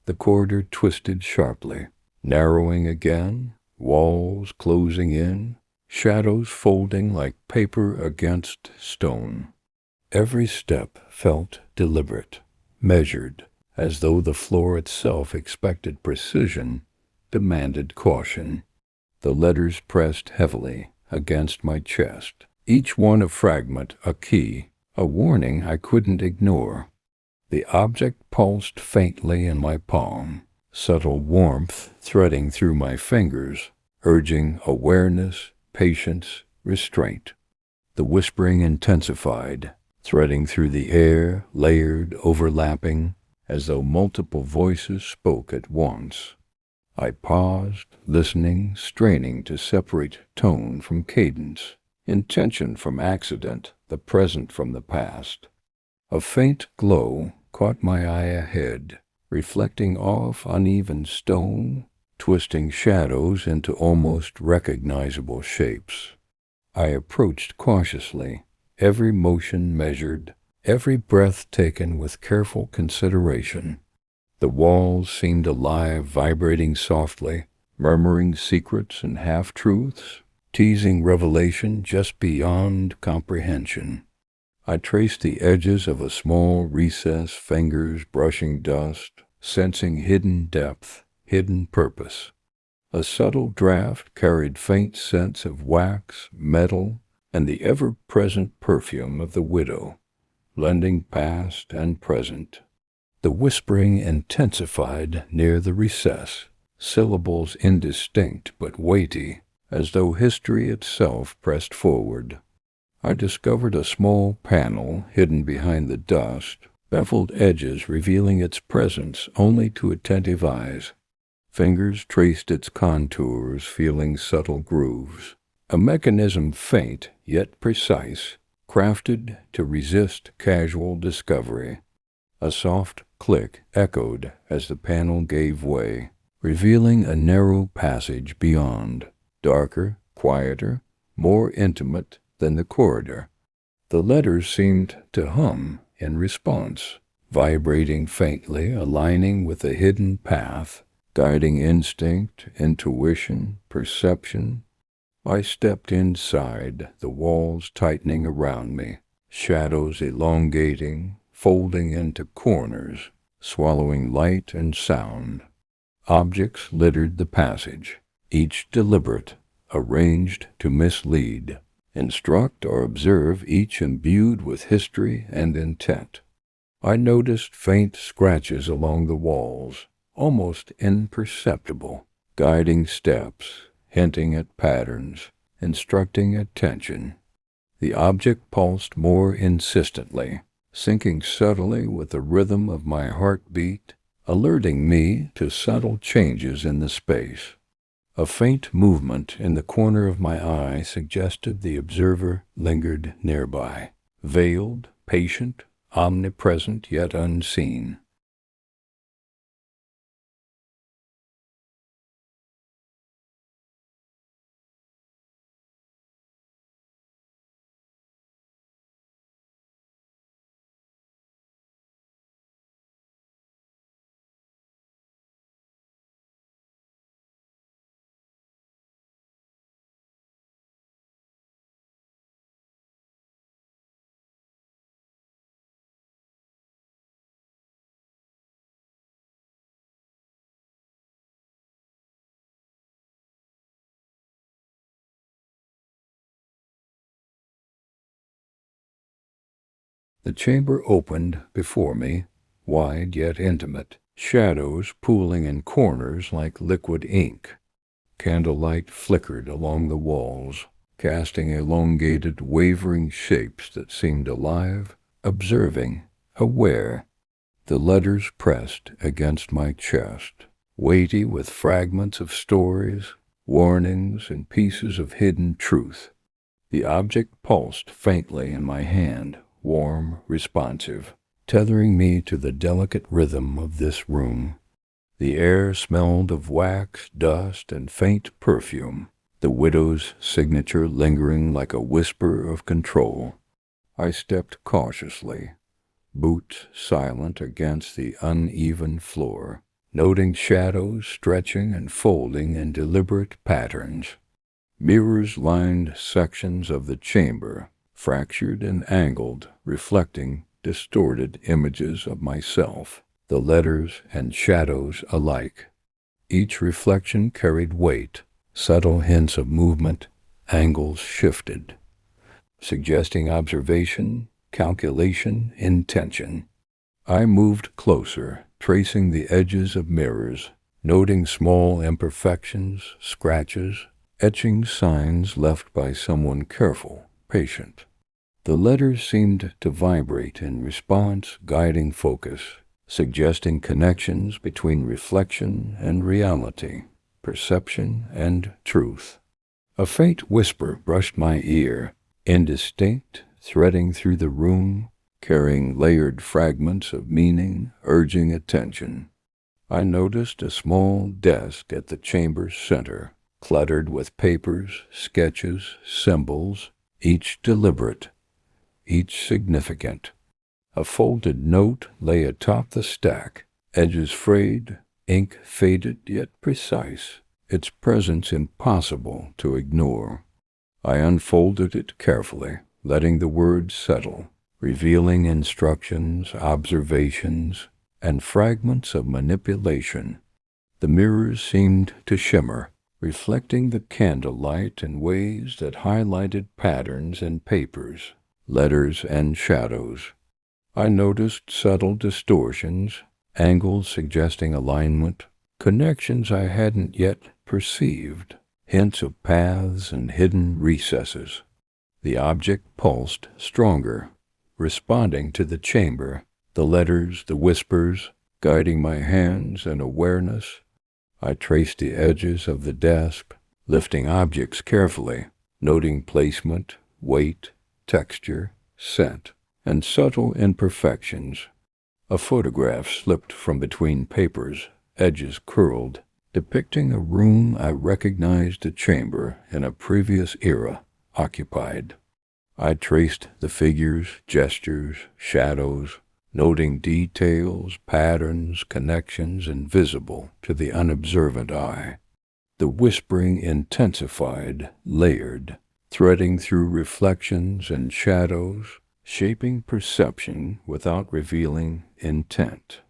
The corridor twisted sharply, narrowing again, walls closing in, shadows folding like paper against stone. Every step felt deliberate, measured, as though the floor itself expected precision, demanded caution. The letters pressed heavily against my chest, each one a fragment, a key, a warning I couldn't ignore. The object pulsed faintly in my palm, subtle warmth threading through my fingers, urging awareness, patience, restraint. The whispering intensified, threading through the air, layered, overlapping, as though multiple voices spoke at once. I paused, listening, straining to separate tone from cadence, intention from accident, the present from the past. A faint glow caught my eye ahead, reflecting off uneven stone, twisting shadows into almost recognizable shapes. I approached cautiously, every motion measured, every breath taken with careful consideration. The walls seemed alive, vibrating softly, murmuring secrets and half-truths, teasing revelation just beyond comprehension. I traced the edges of a small recess, fingers brushing dust, sensing hidden depth, hidden purpose. A subtle draft carried faint scents of wax, metal, and the ever-present perfume of the widow, blending past and present. The whispering intensified near the recess, syllables indistinct but weighty, as though history itself pressed forward. I discovered a small panel hidden behind the dust, beveled edges revealing its presence only to attentive eyes. Fingers traced its contours, feeling subtle grooves. A mechanism faint yet precise, crafted to resist casual discovery. A soft click echoed as the panel gave way, revealing a narrow passage beyond, darker, quieter, more intimate than the corridor. The letters seemed to hum in response, vibrating faintly, aligning with a hidden path, guiding instinct, intuition, perception. I stepped inside, the walls tightening around me, shadows elongating, folding into corners, swallowing light and sound. Objects littered the passage, each deliberate, arranged to mislead, instruct or observe, each imbued with history and intent. I noticed faint scratches along the walls, almost imperceptible, guiding steps, hinting at patterns, instructing attention. The object pulsed more insistently, syncing subtly with the rhythm of my heartbeat, alerting me to subtle changes in the space. A faint movement in the corner of my eye suggested the observer lingered nearby, veiled, patient, omnipresent yet unseen. The chamber opened before me, wide yet intimate, shadows pooling in corners like liquid ink. Candlelight flickered along the walls, casting elongated, wavering shapes that seemed alive, observing, aware. The letters pressed against my chest, weighty with fragments of stories, warnings, and pieces of hidden truth. The object pulsed faintly in my hand, warm, responsive, tethering me to the delicate rhythm of this room. The air smelled of wax, dust, and faint perfume, the widow's signature lingering like a whisper of control. I stepped cautiously, boots silent against the uneven floor, noting shadows stretching and folding in deliberate patterns. Mirrors lined sections of the chamber, fractured and angled, reflecting distorted images of myself, the letters and shadows alike. Each reflection carried weight, subtle hints of movement, angles shifted, suggesting observation, calculation, intention. I moved closer, tracing the edges of mirrors, noting small imperfections, scratches, etching signs left by someone careful, patient. The letters seemed to vibrate in response, guiding focus, suggesting connections between reflection and reality, perception and truth. A faint whisper brushed my ear, indistinct, threading through the room, carrying layered fragments of meaning, urging attention. I noticed a small desk at the chamber's center, cluttered with papers, sketches, symbols, each deliberate, each significant. A folded note lay atop the stack, edges frayed, ink faded yet precise, its presence impossible to ignore. I unfolded it carefully, letting the words settle, revealing instructions, observations, and fragments of manipulation. The mirrors seemed to shimmer, reflecting the candlelight in ways that highlighted patterns in papers, letters, and shadows. I noticed subtle distortions, angles suggesting alignment, connections I hadn't yet perceived, hints of paths and hidden recesses. The object pulsed stronger, responding to the chamber, the letters, the whispers, guiding my hands and awareness. I traced the edges of the desk, lifting objects carefully, noting placement, weight, texture, scent, and subtle imperfections. A photograph slipped from between papers, edges curled, depicting a room I recognized a chamber in a previous era occupied. I traced the figures, gestures, shadows, noting details, patterns, connections invisible to the unobservant eye. The whispering intensified, layered, threading through reflections and shadows, shaping perception without revealing intent.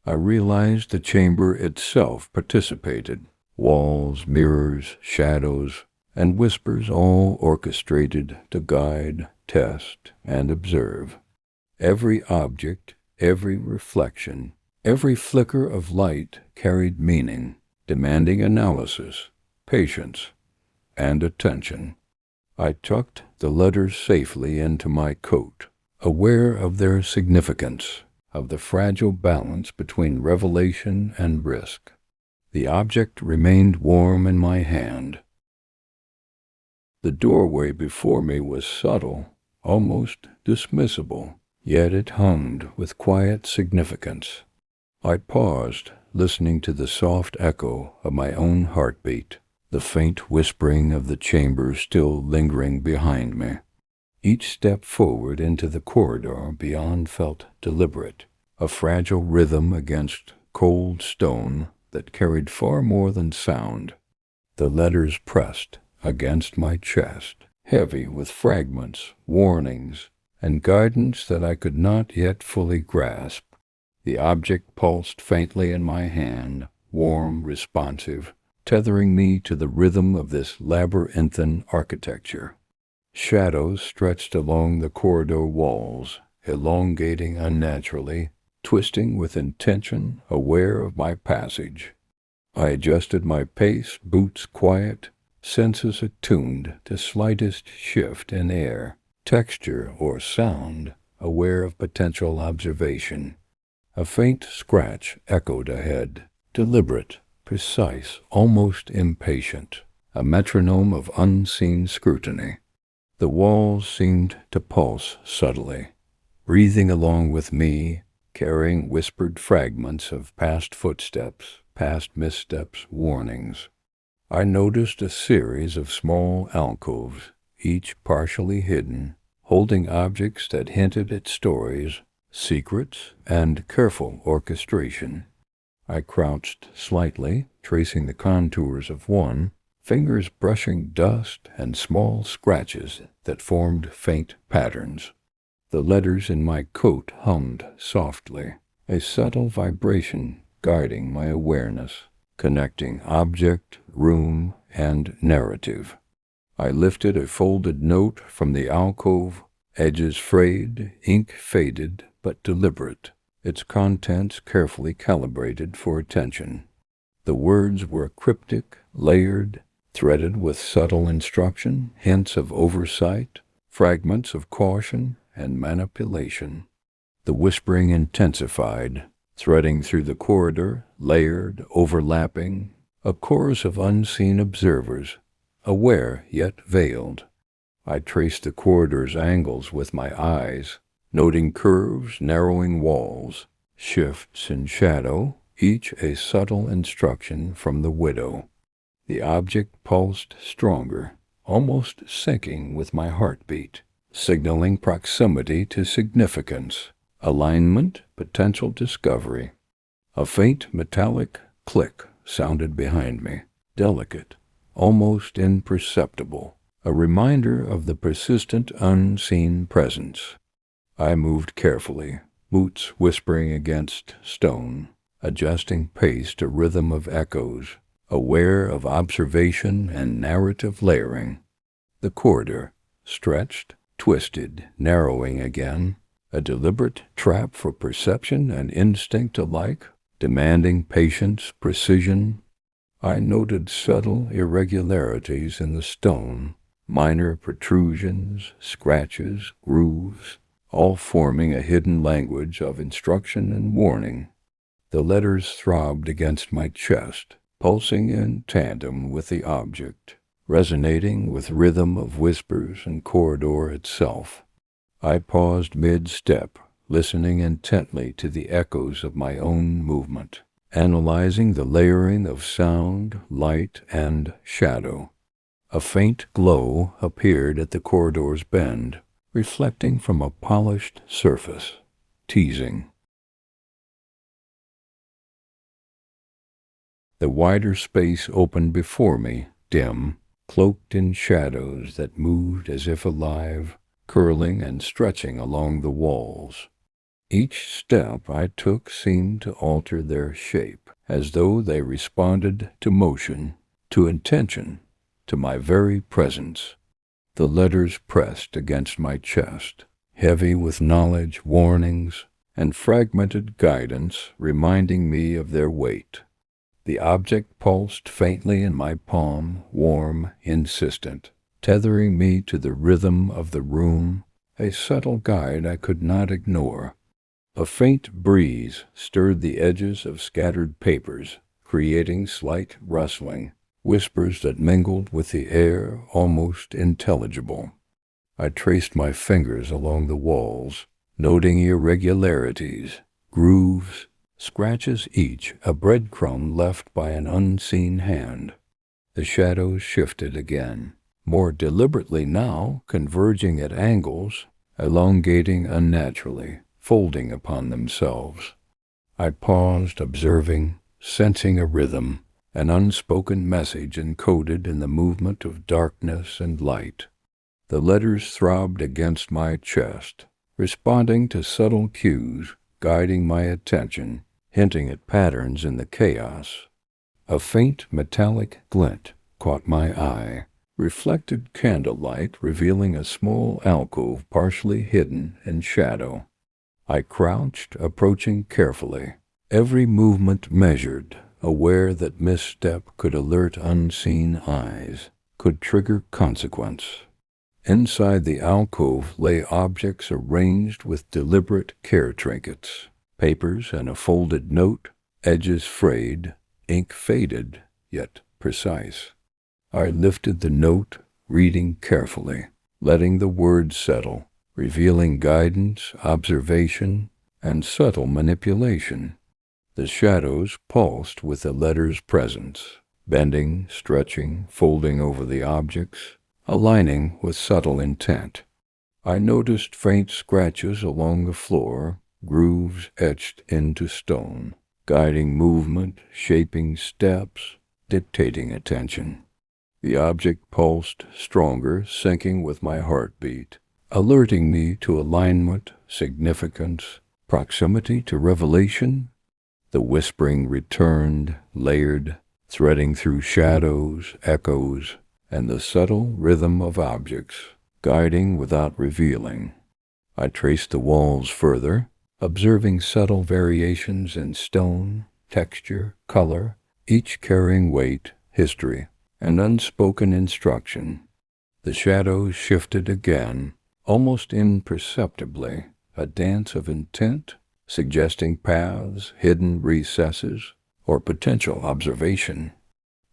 I realized the chamber itself participated, walls, mirrors, shadows, and whispers all orchestrated to guide, test, and observe. Every object, every reflection, every flicker of light carried meaning, demanding analysis, patience, and attention. I tucked the letters safely into my coat, aware of their significance, of the fragile balance between revelation and risk. The object remained warm in my hand. The doorway before me was subtle, almost dismissible, yet it hummed with quiet significance. I paused, listening to the soft echo of my own heartbeat, the faint whispering of the chamber still lingering behind me. Each step forward into the corridor beyond felt deliberate, a fragile rhythm against cold stone that carried far more than sound. The letters pressed against my chest, heavy with fragments, warnings, and guidance that I could not yet fully grasp. The object pulsed faintly in my hand, warm, responsive, tethering me to the rhythm of this labyrinthine architecture. Shadows stretched along the corridor walls, elongating unnaturally, twisting with intention, aware of my passage. I adjusted my pace, boots quiet, senses attuned to slightest shift in air, texture, or sound, aware of potential observation. A faint scratch echoed ahead, deliberate, precise, almost impatient, a metronome of unseen scrutiny. The walls seemed to pulse subtly, breathing along with me, carrying whispered fragments of past footsteps, past missteps, warnings. I noticed a series of small alcoves, each partially hidden, holding objects that hinted at stories, secrets, and careful orchestration. I crouched slightly, tracing the contours of one, fingers brushing dust and small scratches that formed faint patterns. The letters in my coat hummed softly, a subtle vibration guiding my awareness, connecting object, room, and narrative. I lifted a folded note from the alcove, edges frayed, ink faded, but deliberate, its contents carefully calibrated for attention. The words were cryptic, layered, threaded with subtle instruction, hints of oversight, fragments of caution and manipulation. The whispering intensified, threading through the corridor, layered, overlapping, a chorus of unseen observers, aware yet veiled. I traced the corridor's angles with my eyes, noting curves, narrowing walls, shifts in shadow, each a subtle instruction from the widow. The object pulsed stronger, almost syncing with my heartbeat, signaling proximity to significance, alignment, potential discovery. A faint metallic click sounded behind me, delicate, almost imperceptible, a reminder of the persistent unseen presence. I moved carefully, boots whispering against stone, adjusting pace to rhythm of echoes, aware of observation and narrative layering. The corridor stretched, twisted, narrowing again, a deliberate trap for perception and instinct alike, demanding patience, precision. I noted subtle irregularities in the stone, minor protrusions, scratches, grooves, all forming a hidden language of instruction and warning. The letters throbbed against my chest, pulsing in tandem with the object, resonating with rhythm of whispers and corridor itself. I paused mid-step, listening intently to the echoes of my own movement, analyzing the layering of sound, light, and shadow. A faint glow appeared at the corridor's bend, reflecting from a polished surface, teasing. The wider space opened before me, dim, cloaked in shadows that moved as if alive, curling and stretching along the walls. Each step I took seemed to alter their shape, as though they responded to motion, to intention, to my very presence. The letters pressed against my chest, heavy with knowledge, warnings, and fragmented guidance, reminding me of their weight. The object pulsed faintly in my palm, warm, insistent, tethering me to the rhythm of the room, a subtle guide I could not ignore. A faint breeze stirred the edges of scattered papers, creating slight rustling, whispers that mingled with the air, almost intelligible. I traced my fingers along the walls, noting irregularities, grooves, scratches, each a breadcrumb left by an unseen hand. The shadows shifted again, more deliberately now, converging at angles, elongating unnaturally, folding upon themselves. I paused, observing, sensing a rhythm, an unspoken message encoded in the movement of darkness and light. The letters throbbed against my chest, responding to subtle cues, guiding my attention, hinting at patterns in the chaos. A faint metallic glint caught my eye, reflected candlelight revealing a small alcove partially hidden in shadow. I crouched, approaching carefully, every movement measured, aware that misstep could alert unseen eyes, could trigger consequence. Inside the alcove lay objects arranged with deliberate care trinkets, papers and a folded note, edges frayed, ink faded, yet precise. I lifted the note, reading carefully, letting the words settle, revealing guidance, observation, and subtle manipulation. The shadows pulsed with the letter's presence, bending, stretching, folding over the objects, aligning with subtle intent. I noticed faint scratches along the floor, grooves etched into stone, guiding movement, shaping steps, dictating attention. The object pulsed stronger, syncing with my heartbeat, alerting me to alignment, significance, proximity to revelation. The whispering returned, layered, threading through shadows, echoes, and the subtle rhythm of objects, guiding without revealing. I traced the walls further, observing subtle variations in stone, texture, color, each carrying weight, history, and unspoken instruction. The shadows shifted again, almost imperceptibly, a dance of intent, suggesting paths, hidden recesses, or potential observation.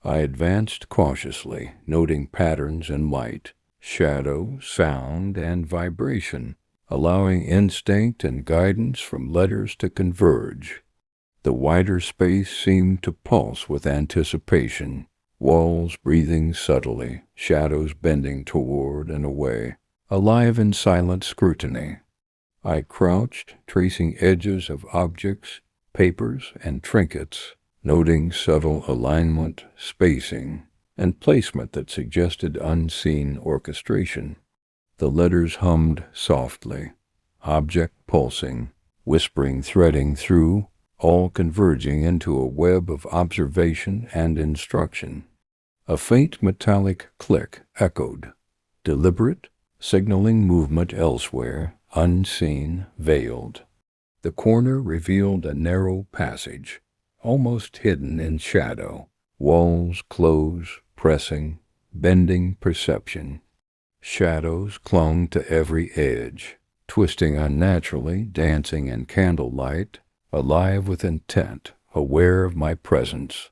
I advanced cautiously, noting patterns in light, shadow, sound, and vibration, allowing instinct and guidance from letters to converge. The wider space seemed to pulse with anticipation, walls breathing subtly, shadows bending toward and away, alive in silent scrutiny. I crouched, tracing edges of objects, papers, and trinkets, noting subtle alignment, spacing, and placement that suggested unseen orchestration. The letters hummed softly, object pulsing, whispering threading through, all converging into a web of observation and instruction. A faint metallic click echoed, deliberate, signaling movement elsewhere, unseen, veiled. The corner revealed a narrow passage, almost hidden in shadow, walls close, pressing, bending perception. Shadows clung to every edge, twisting unnaturally, dancing in candlelight, alive with intent, aware of my presence.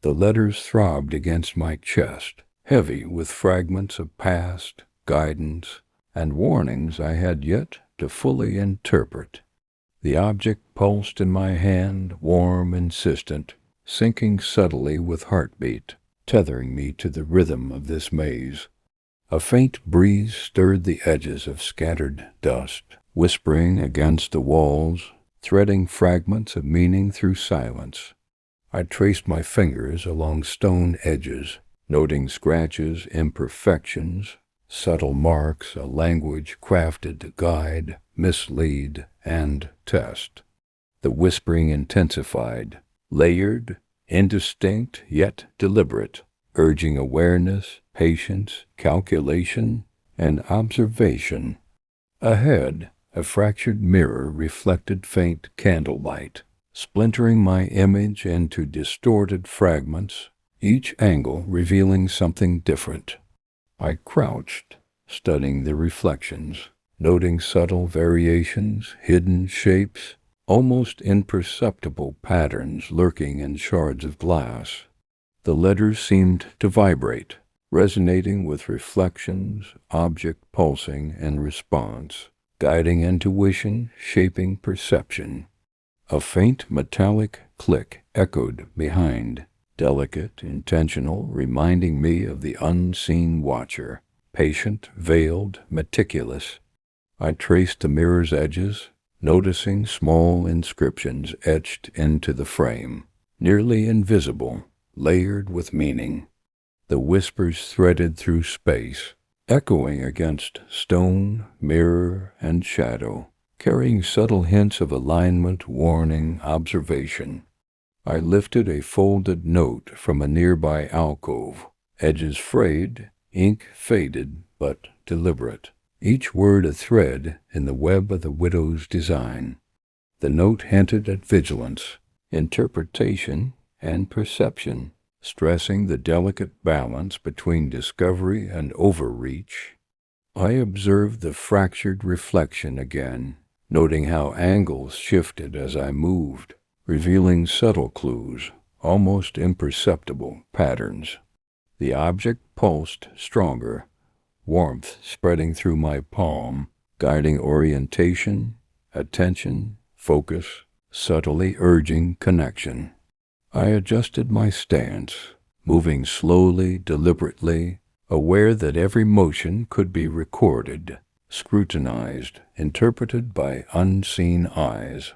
The letters throbbed against my chest, heavy with fragments of past, guidance, and warnings I had yet to fully interpret. The object pulsed in my hand, warm, insistent, syncing subtly with heartbeat, tethering me to the rhythm of this maze. A faint breeze stirred the edges of scattered dust, whispering against the walls, threading fragments of meaning through silence. I traced my fingers along stone edges, noting scratches, imperfections, subtle marks, a language crafted to guide, mislead, and test. The whispering intensified, layered, indistinct yet deliberate, urging awareness, patience, calculation, and observation. Ahead, a fractured mirror reflected faint candlelight, splintering my image into distorted fragments, each angle revealing something different. I crouched, studying the reflections, noting subtle variations, hidden shapes, almost imperceptible patterns lurking in shards of glass. The letters seemed to vibrate, resonating with reflections, object pulsing in response, guiding intuition, shaping perception. A faint metallic click echoed behind, delicate, intentional, reminding me of the unseen watcher, patient, veiled, meticulous. I traced the mirror's edges, noticing small inscriptions etched into the frame, nearly invisible, layered with meaning. The whispers threaded through space, echoing against stone, mirror, and shadow, carrying subtle hints of alignment, warning, observation. I lifted a folded note from a nearby alcove, edges frayed, ink faded, but deliberate, each word a thread in the web of the widow's design. The note hinted at vigilance, interpretation, and perception, stressing the delicate balance between discovery and overreach. I observed the fractured reflection again, noting how angles shifted as I moved, revealing subtle clues, almost imperceptible patterns. The object pulsed stronger, warmth spreading through my palm, guiding orientation, attention, focus, subtly urging connection. I adjusted my stance, moving slowly, deliberately, aware that every motion could be recorded, scrutinized, interpreted by unseen eyes.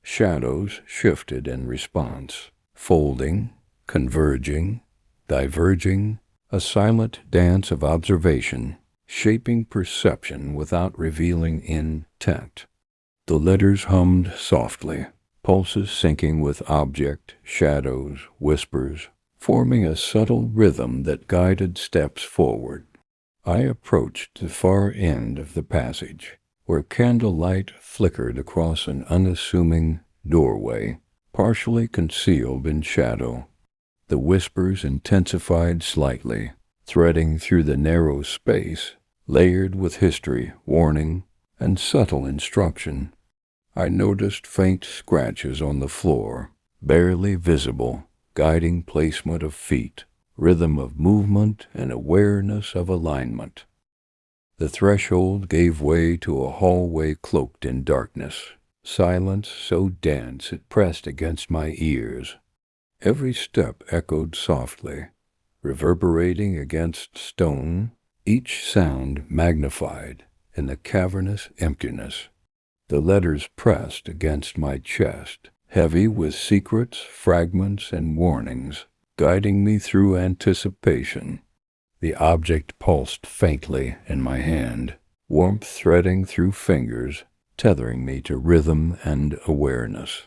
Shadows shifted in response, folding, converging, diverging, a silent dance of observation, shaping perception without revealing intent. The letters hummed softly, pulses syncing with object, shadows, whispers, forming a subtle rhythm that guided steps forward. I approached the far end of the passage, where candlelight flickered across an unassuming doorway, partially concealed in shadow. The whispers intensified slightly, threading through the narrow space, layered with history, warning, and subtle instruction. I noticed faint scratches on the floor, barely visible, guiding placement of feet, rhythm of movement, and awareness of alignment. The threshold gave way to a hallway cloaked in darkness, silence so dense it pressed against my ears. Every step echoed softly, reverberating against stone, each sound magnified in the cavernous emptiness. The letters pressed against my chest, heavy with secrets, fragments, and warnings, guiding me through anticipation. The object pulsed faintly in my hand, warmth threading through fingers, tethering me to rhythm and awareness.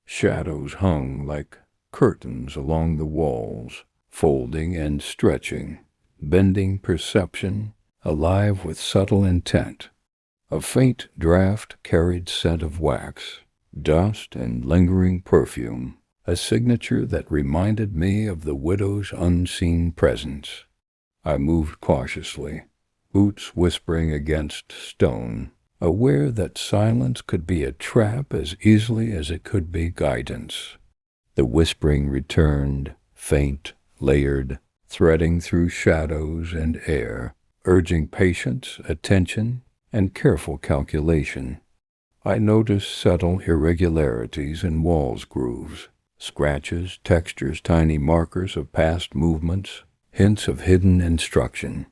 Shadows hung like curtains along the walls, folding and stretching, bending perception, alive with subtle intent. A faint draught carried scent of wax, dust, and lingering perfume, a signature that reminded me of the widow's unseen presence. I moved cautiously, boots whispering against stone, aware that silence could be a trap as easily as it could be guidance. The whispering returned, faint, layered, threading through shadows and air, urging patience, attention, and careful calculation. I noticed subtle irregularities in walls' grooves, scratches, textures, tiny markers of past movements, hints of hidden instruction.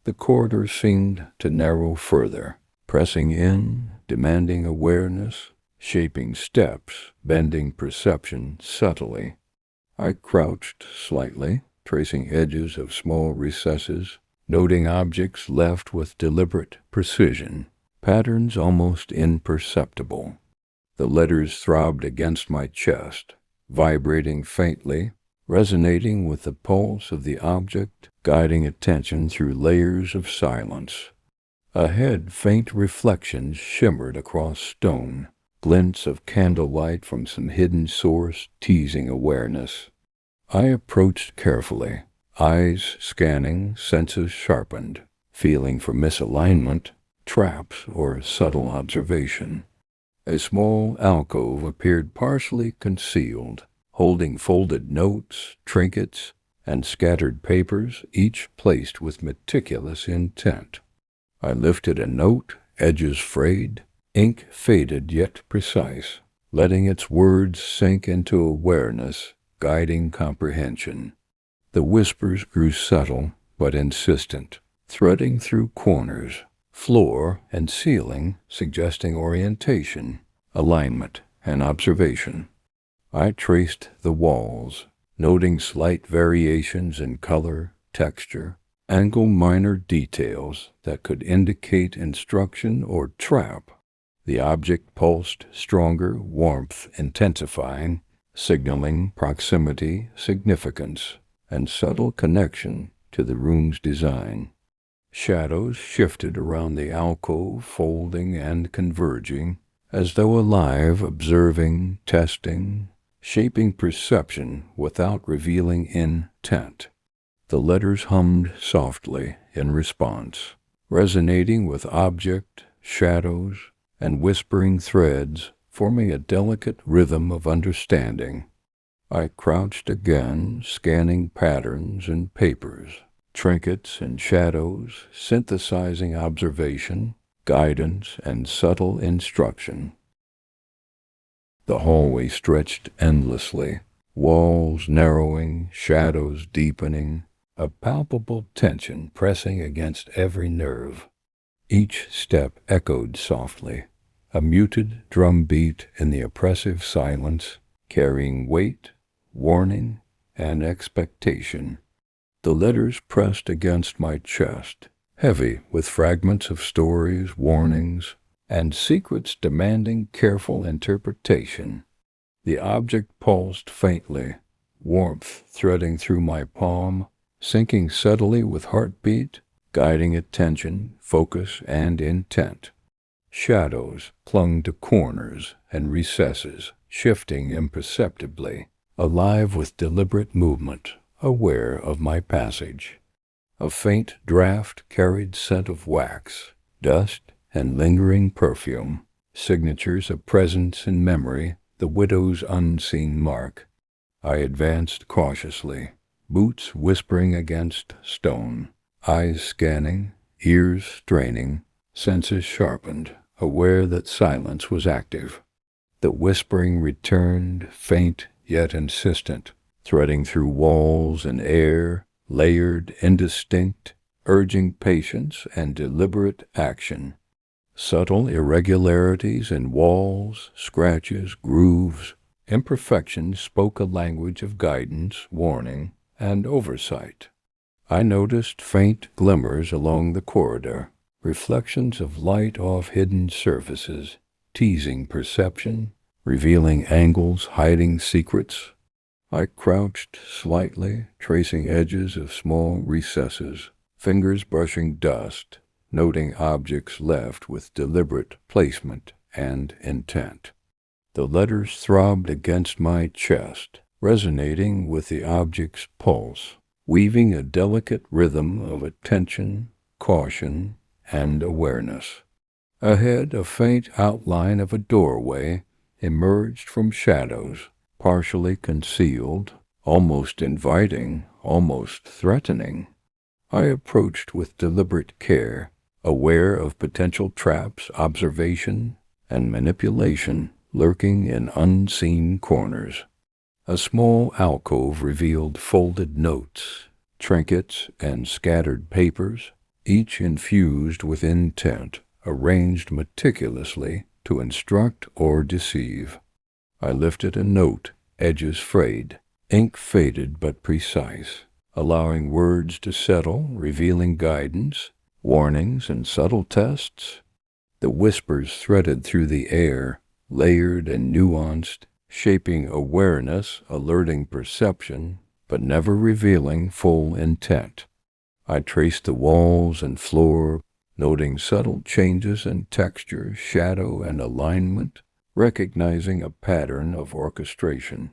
The corridor seemed to narrow further, pressing in, demanding awareness, shaping steps, bending perception subtly. I crouched slightly, tracing edges of small recesses, noting objects left with deliberate precision, patterns almost imperceptible. The letters throbbed against my chest, vibrating faintly, resonating with the pulse of the object, guiding attention through layers of silence. Ahead, faint reflections shimmered across stone, glints of candlelight from some hidden source teasing awareness. I approached carefully, eyes scanning, senses sharpened, feeling for misalignment, traps, or subtle observation. A small alcove appeared partially concealed, holding folded notes, trinkets, and scattered papers, each placed with meticulous intent. I lifted a note, edges frayed, ink faded yet precise, letting its words sink into awareness, guiding comprehension. The whispers grew subtle but insistent, threading through corners, floor, and ceiling, suggesting orientation, alignment, and observation. I traced the walls, noting slight variations in color, texture, angle, minor details that could indicate instruction or trap. The object pulsed stronger, warmth intensifying, signaling proximity, significance, and subtle connection to the room's design. Shadows shifted around the alcove, folding and converging, as though alive, observing, testing, shaping perception without revealing intent. The letters hummed softly in response, resonating with object, shadows, and whispering threads, forming a delicate rhythm of understanding. I crouched again, scanning patterns and papers, trinkets and shadows, synthesizing observation, guidance, and subtle instruction. The hallway stretched endlessly, walls narrowing, shadows deepening, a palpable tension pressing against every nerve. Each step echoed softly, a muted drumbeat in the oppressive silence, carrying weight, warning, and expectation. The letters pressed against my chest, heavy with fragments of stories, warnings, and secrets demanding careful interpretation. The object pulsed faintly, warmth threading through my palm, sinking subtly with heartbeat, guiding attention, focus, and intent. Shadows clung to corners and recesses, shifting imperceptibly, alive with deliberate movement, aware of my passage. A faint draft carried scent of wax, dust, and lingering perfume, signatures of presence and memory, the widow's unseen mark. I advanced cautiously, boots whispering against stone, eyes scanning, ears straining, senses sharpened, aware that silence was active. The whispering returned, faint yet insistent, threading through walls and air, layered, indistinct, urging patience and deliberate action. Subtle irregularities in walls, scratches, grooves, imperfections spoke a language of guidance, warning, and oversight. I noticed faint glimmers along the corridor, reflections of light off hidden surfaces, teasing perception, revealing angles, hiding secrets. I crouched slightly, tracing edges of small recesses, fingers brushing dust, noting objects left with deliberate placement and intent. The letters throbbed against my chest, resonating with the object's pulse, weaving a delicate rhythm of attention, caution, and awareness. Ahead, a faint outline of a doorway emerged from shadows, partially concealed, almost inviting, almost threatening. I approached with deliberate care, aware of potential traps, observation, and manipulation lurking in unseen corners. A small alcove revealed folded notes, trinkets, and scattered papers, each infused with intent, arranged meticulously to instruct or deceive. I lifted a note, edges frayed, ink faded but precise, allowing words to settle, revealing guidance, warnings, and subtle tests. The whispers threaded through the air, layered and nuanced, shaping awareness, alerting perception, but never revealing full intent. I traced the walls and floor, noting subtle changes in texture, shadow, and alignment, recognizing a pattern of orchestration.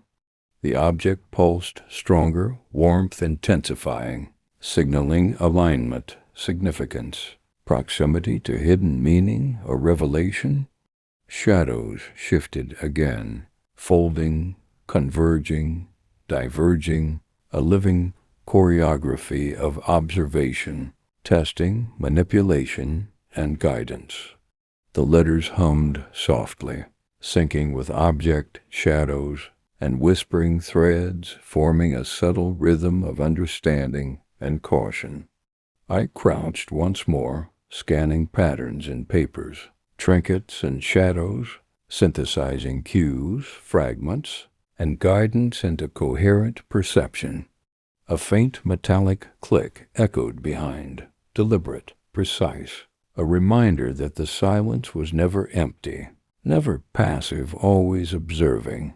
The object pulsed stronger, warmth intensifying, signaling alignment, significance, proximity to hidden meaning or revelation. Shadows shifted again, folding, converging, diverging, a living choreography of observation, testing, manipulation, and guidance. The letters hummed softly, syncing with object, shadows, and whispering threads, forming a subtle rhythm of understanding and caution. I crouched once more, scanning patterns in papers, trinkets and shadows, synthesizing cues, fragments, and guidance into coherent perception. A faint metallic click echoed behind, deliberate, precise, a reminder that the silence was never empty, never passive, always observing.